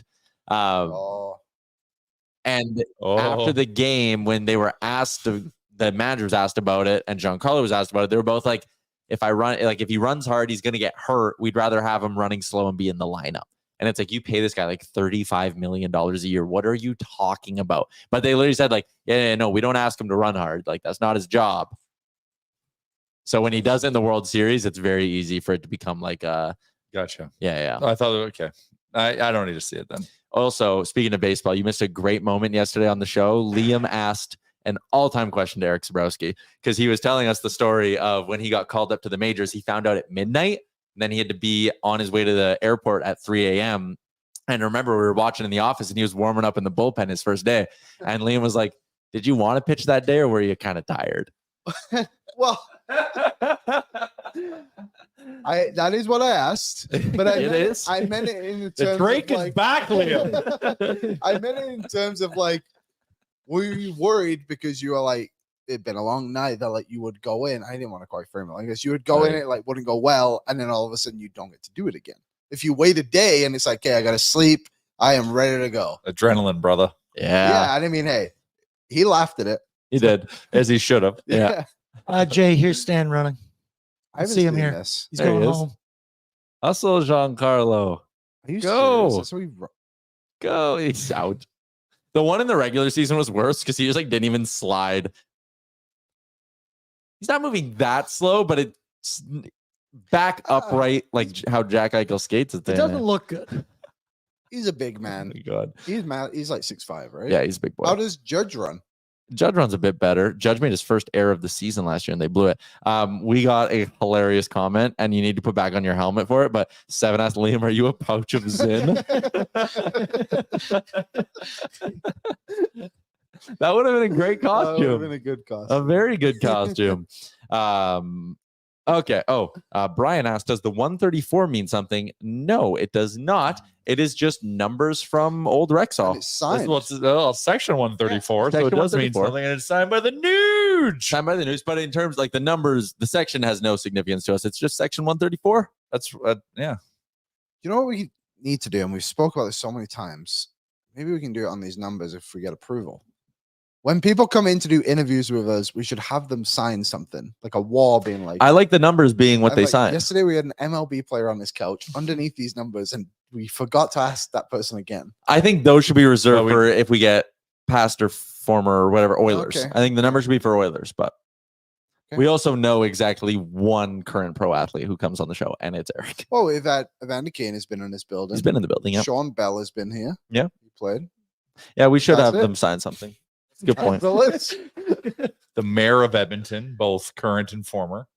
[SPEAKER 2] And after the game, when they were asked, the manager was asked about it, and Giancarlo was asked about it, they were both like, if he runs hard, he's going to get hurt. We'd rather have him running slow and be in the lineup. And it's like, you pay this guy like $35 million a year. What are you talking about? But they literally said like, yeah, no, we don't ask him to run hard. Like, that's not his job. So when he does it in the World Series, it's very easy for it to become like
[SPEAKER 3] Gotcha.
[SPEAKER 2] Yeah.
[SPEAKER 3] Oh, I thought, okay. I don't need to see it then.
[SPEAKER 2] Also, speaking of baseball, you missed a great moment yesterday on the show. Liam asked an all-time question to Eric Sabrowski because he was telling us the story of when he got called up to the majors. He found out at midnight, and then he had to be on his way to the airport at 3 a.m. And remember, we were watching in the office, and he was warming up in the bullpen his first day. And Liam was like, did you want to pitch that day, or were you kind of tired?
[SPEAKER 5] Well, that is what I asked, but I meant it in the terms
[SPEAKER 3] the Drake
[SPEAKER 5] of
[SPEAKER 3] is back, Liam.
[SPEAKER 5] I meant it in terms of like, were you worried because you were like, it'd been a long night that like you would go in? I didn't want to quite frame it like this. You would go in, it like wouldn't go well, and then all of a sudden you don't get to do it again. If you wait a day and it's like, okay, I got to sleep, I am ready to go.
[SPEAKER 3] Adrenaline, brother.
[SPEAKER 2] Yeah.
[SPEAKER 5] I mean, hey, he laughed at it.
[SPEAKER 2] He did, as he should have. Yeah.
[SPEAKER 4] Jay, here's Stan running.
[SPEAKER 5] I haven't
[SPEAKER 4] see him
[SPEAKER 5] seen
[SPEAKER 4] here.
[SPEAKER 5] this.
[SPEAKER 4] He's
[SPEAKER 2] There he
[SPEAKER 4] going
[SPEAKER 2] is.
[SPEAKER 4] home.
[SPEAKER 2] Hustle, Giancarlo.
[SPEAKER 5] Are you
[SPEAKER 2] Go.
[SPEAKER 5] serious? That's what we
[SPEAKER 2] Go. He's out. The one in the regular season was worse because he just like didn't even slide. He's not moving that slow, but it's back upright like how Jack Eichel skates at the
[SPEAKER 4] It doesn't look good.
[SPEAKER 5] He's a big man.
[SPEAKER 2] Oh my God.
[SPEAKER 5] He's mad. He's like 6'5", right?
[SPEAKER 2] Yeah, he's a big boy.
[SPEAKER 5] How does Judge run?
[SPEAKER 2] Judge runs a bit better. Judge made his first error of the season last year and they blew it. We got a hilarious comment and you need to put back on your helmet for it. But Seven asked Liam, are you a pouch of Zin? That would have been a great costume.
[SPEAKER 5] That would have been a good costume.
[SPEAKER 2] A very good costume. Okay. Brian asked, does the 134 mean something? No, it does not. It is just numbers from old Rexall.
[SPEAKER 5] It's signed.
[SPEAKER 3] Section 134.
[SPEAKER 2] Yeah,
[SPEAKER 3] so it
[SPEAKER 2] Section
[SPEAKER 3] does mean
[SPEAKER 2] 134.
[SPEAKER 3] something, and it's signed by the Nuge.
[SPEAKER 2] Signed by the news, but in terms like the numbers, the section has no significance to us. It's just section 134.
[SPEAKER 3] That's yeah.
[SPEAKER 5] You know what we need to do, and we've spoke about this so many times. Maybe we can do it on these numbers if we get approval. When people come in to do interviews with us, we should have them sign something, like a wall being like.
[SPEAKER 2] I like the numbers being what
[SPEAKER 5] And
[SPEAKER 2] they
[SPEAKER 5] like,
[SPEAKER 2] signed.
[SPEAKER 5] Yesterday we had an MLB player on this couch underneath these numbers, and we forgot to ask that person again.
[SPEAKER 2] I think those should be reserved for if we get past or former or whatever Oilers.
[SPEAKER 5] Okay.
[SPEAKER 2] I think the numbers should be for Oilers, but
[SPEAKER 5] Okay.
[SPEAKER 2] we also know exactly one current pro athlete who comes on the show, and it's Eric.
[SPEAKER 5] Oh, Evander Kane has been in this building.
[SPEAKER 2] He's been in the building. Yeah,
[SPEAKER 5] Sean Bell has been here.
[SPEAKER 2] Yeah.
[SPEAKER 5] He played.
[SPEAKER 2] yeah. We should
[SPEAKER 5] That's
[SPEAKER 2] have
[SPEAKER 5] it.
[SPEAKER 2] them sign something. Good point.
[SPEAKER 5] The list.
[SPEAKER 3] The mayor of Edmonton, both current and former.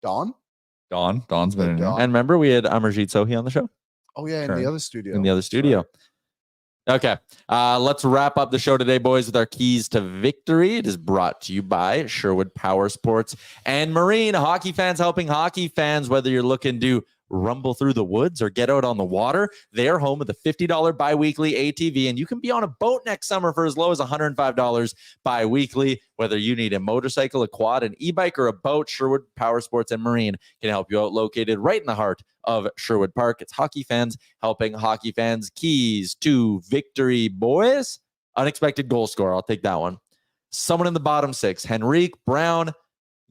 [SPEAKER 5] Don?
[SPEAKER 3] Don's been in here.
[SPEAKER 5] Don.
[SPEAKER 2] And remember, we had Amarjeet Sohi on the show
[SPEAKER 5] Oh, yeah, in
[SPEAKER 3] Current.
[SPEAKER 5] the other studio.
[SPEAKER 2] in the other
[SPEAKER 5] That's
[SPEAKER 2] studio.
[SPEAKER 5] right.
[SPEAKER 2] Okay, let's wrap up the show today, boys, with our keys to victory. It is brought to you by Sherwood Power Sports and Marine. Hockey fans helping hockey fans, whether you're looking to rumble through the woods or get out on the water, they're home with a $50 bi-weekly ATV, and you can be on a boat next summer for as low as $105 bi-weekly. Whether you need a motorcycle, a quad, an e-bike, or a boat, Sherwood Power Sports and Marine can help you out, located right in the heart of Sherwood Park. It's hockey fans helping hockey fans. Keys to victory, boys. Unexpected goal scorer. I'll take that one. Someone in the bottom six. Henrique, Brown,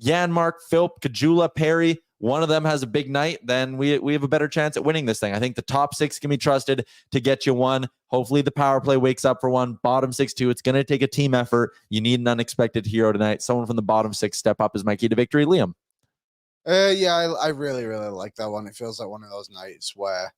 [SPEAKER 2] Janmark, Philp, Caggiula, Perry. One of them has a big night, then we have a better chance at winning this thing. I think the top six can be trusted to get you one. Hopefully the power play wakes up for one. Bottom six, too. It's going to take a team effort. You need an unexpected hero tonight. Someone from the bottom six step up is my key to victory. Liam.
[SPEAKER 5] Yeah, I really, really like that one. It feels like one of those nights where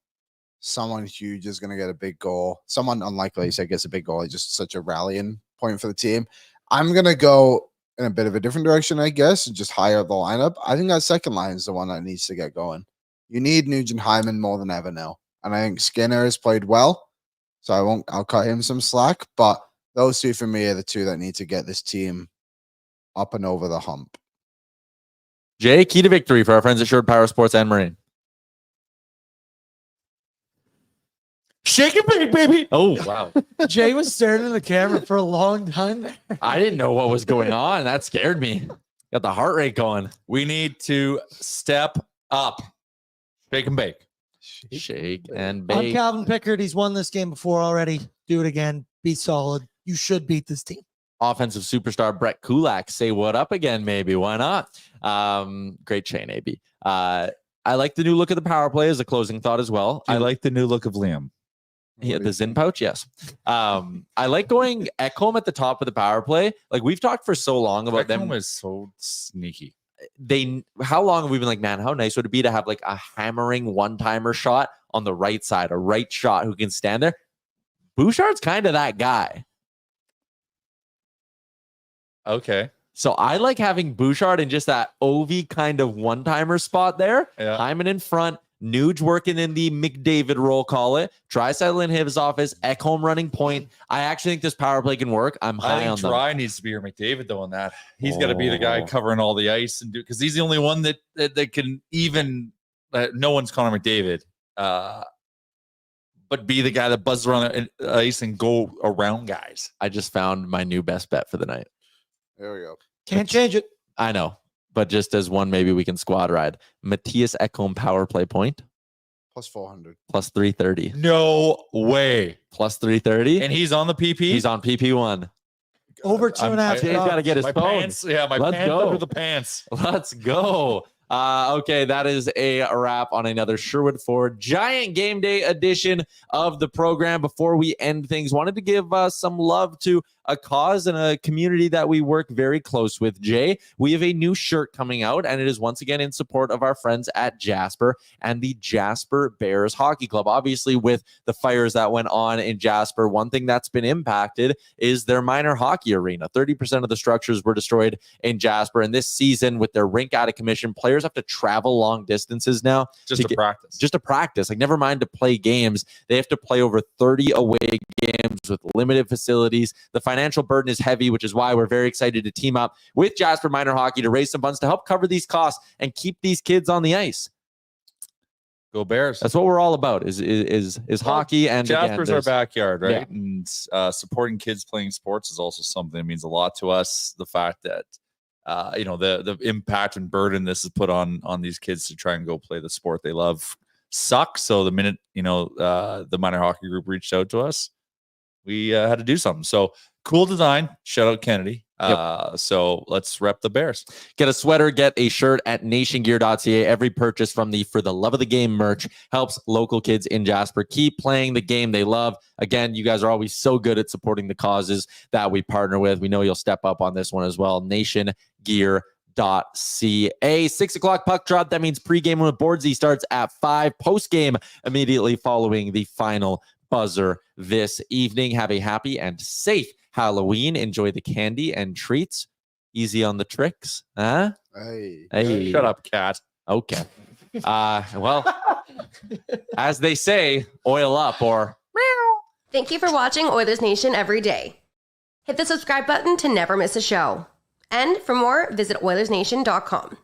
[SPEAKER 5] someone huge is going to get a big goal. Someone unlikely, say, gets a big goal. It's just such a rallying point for the team. I'm going to go in a bit of a different direction, I guess, and just higher up the lineup. I think that second line is the one that needs to get going. You need Nugent Hyman more than ever now. And I think Skinner has played well, so I'll cut him some slack. But those two for me are the two that need to get this team up and over the hump.
[SPEAKER 2] Jay, key to victory for our friends at Sherwood Power Sports and Marine.
[SPEAKER 3] Shake it, big baby. Oh, wow.
[SPEAKER 4] Jay was staring at the camera for a long time there.
[SPEAKER 2] I didn't know what was going on. That scared me. Got the heart rate going.
[SPEAKER 3] We need to step up. Shake and bake.
[SPEAKER 2] Shake and
[SPEAKER 4] I'm
[SPEAKER 2] bake.
[SPEAKER 4] Calvin Pickard. He's won this game before already. Do it again. Be solid. You should beat this team.
[SPEAKER 2] Offensive superstar Brett Kulak. Say what up again, maybe. Why not? Great chain, AB. I like the new look of the power play as a closing thought as well.
[SPEAKER 3] I like the new look of Liam.
[SPEAKER 2] Yeah, the Zin pouch, yes. I like going Ekholm at the top of the power play. Like we've talked for so long about them.
[SPEAKER 3] Ekholm is so sneaky.
[SPEAKER 2] How long have we been like, man, how nice would it be to have like a hammering one-timer shot on the right side, a right shot who can stand there? Bouchard's kind of that guy.
[SPEAKER 3] Okay.
[SPEAKER 2] So I like having Bouchard in just that Ovi kind of one-timer spot there.
[SPEAKER 3] Yeah.
[SPEAKER 2] Hyman in front, Nuge working in the McDavid role, call it. Draisaitl in his office, Ekholm running point. I actually think this power play can work. I'm high on them.
[SPEAKER 3] Dry needs to be your McDavid though on that. He's got to be the guy covering all the ice and do because he's the only one that can even. No one's Connor McDavid, but be the guy that buzzes around the ice and go around guys.
[SPEAKER 2] I just found my new best bet for the night.
[SPEAKER 5] There we go.
[SPEAKER 4] Can't change it.
[SPEAKER 2] I know, but just as one, maybe we can squad ride. Matthias Ekholm power play point.
[SPEAKER 5] Plus 400.
[SPEAKER 2] Plus 330.
[SPEAKER 3] No way.
[SPEAKER 2] Plus 330.
[SPEAKER 3] And he's on the PP?
[SPEAKER 2] He's on PP1.
[SPEAKER 4] Over 2.5.
[SPEAKER 2] Jay's got to get his
[SPEAKER 3] my
[SPEAKER 2] phone.
[SPEAKER 3] pants. Yeah, my
[SPEAKER 2] Let's
[SPEAKER 3] pants
[SPEAKER 2] go.
[SPEAKER 3] under the pants.
[SPEAKER 2] Let's go. Okay, that is a wrap on another Sherwood Ford Giant Game Day edition of the program. Before we end things, wanted to give some love to a cause and a community that we work very close with, Jay. We have a new shirt coming out, and it is once again in support of our friends at Jasper and the Jasper Bears Hockey Club. Obviously, with the fires that went on in Jasper, one thing that's been impacted is their minor hockey arena. 30% of the structures were destroyed in Jasper, and this season, with their rink out of commission, players have to travel long distances now
[SPEAKER 3] Just to practice.
[SPEAKER 2] Just to practice. Like, never mind to play games. They have to play over 30 away games with limited facilities. The financial burden is heavy, which is why we're very excited to team up with Jasper Minor Hockey to raise some funds to help cover these costs and keep these kids on the ice.
[SPEAKER 3] Go Bears.
[SPEAKER 2] That's what we're all about is hockey. And
[SPEAKER 3] Jasper's
[SPEAKER 2] again,
[SPEAKER 3] our backyard, right?
[SPEAKER 2] Yeah.
[SPEAKER 3] And supporting kids playing sports is also something that means a lot to us. The fact that the impact and burden this has put on these kids to try and go play the sport they love sucks. So the minute the minor hockey group reached out to us, we had to do something. So cool design. Shout out Kennedy. So let's rep the Bears.
[SPEAKER 2] Get a sweater, get a shirt at nationgear.ca. Every purchase from the For the Love of the Game merch helps local kids in Jasper keep playing the game they love. Again, you guys are always so good at supporting the causes that we partner with. We know you'll step up on this one as well. nationgear.ca. 6 o'clock puck drop. That means pregame with Boardsy starts at 5. Postgame immediately following the final buzzer this evening. Have a happy and safe Halloween. Enjoy the candy and treats. Easy on the tricks. Huh?
[SPEAKER 5] Hey.
[SPEAKER 3] Shut up, cat.
[SPEAKER 2] Okay. Well, as they say, oil up or
[SPEAKER 1] Thank you for watching Oilers Nation Every Day. Hit the subscribe button to never miss a show. And for more, visit OilersNation.com.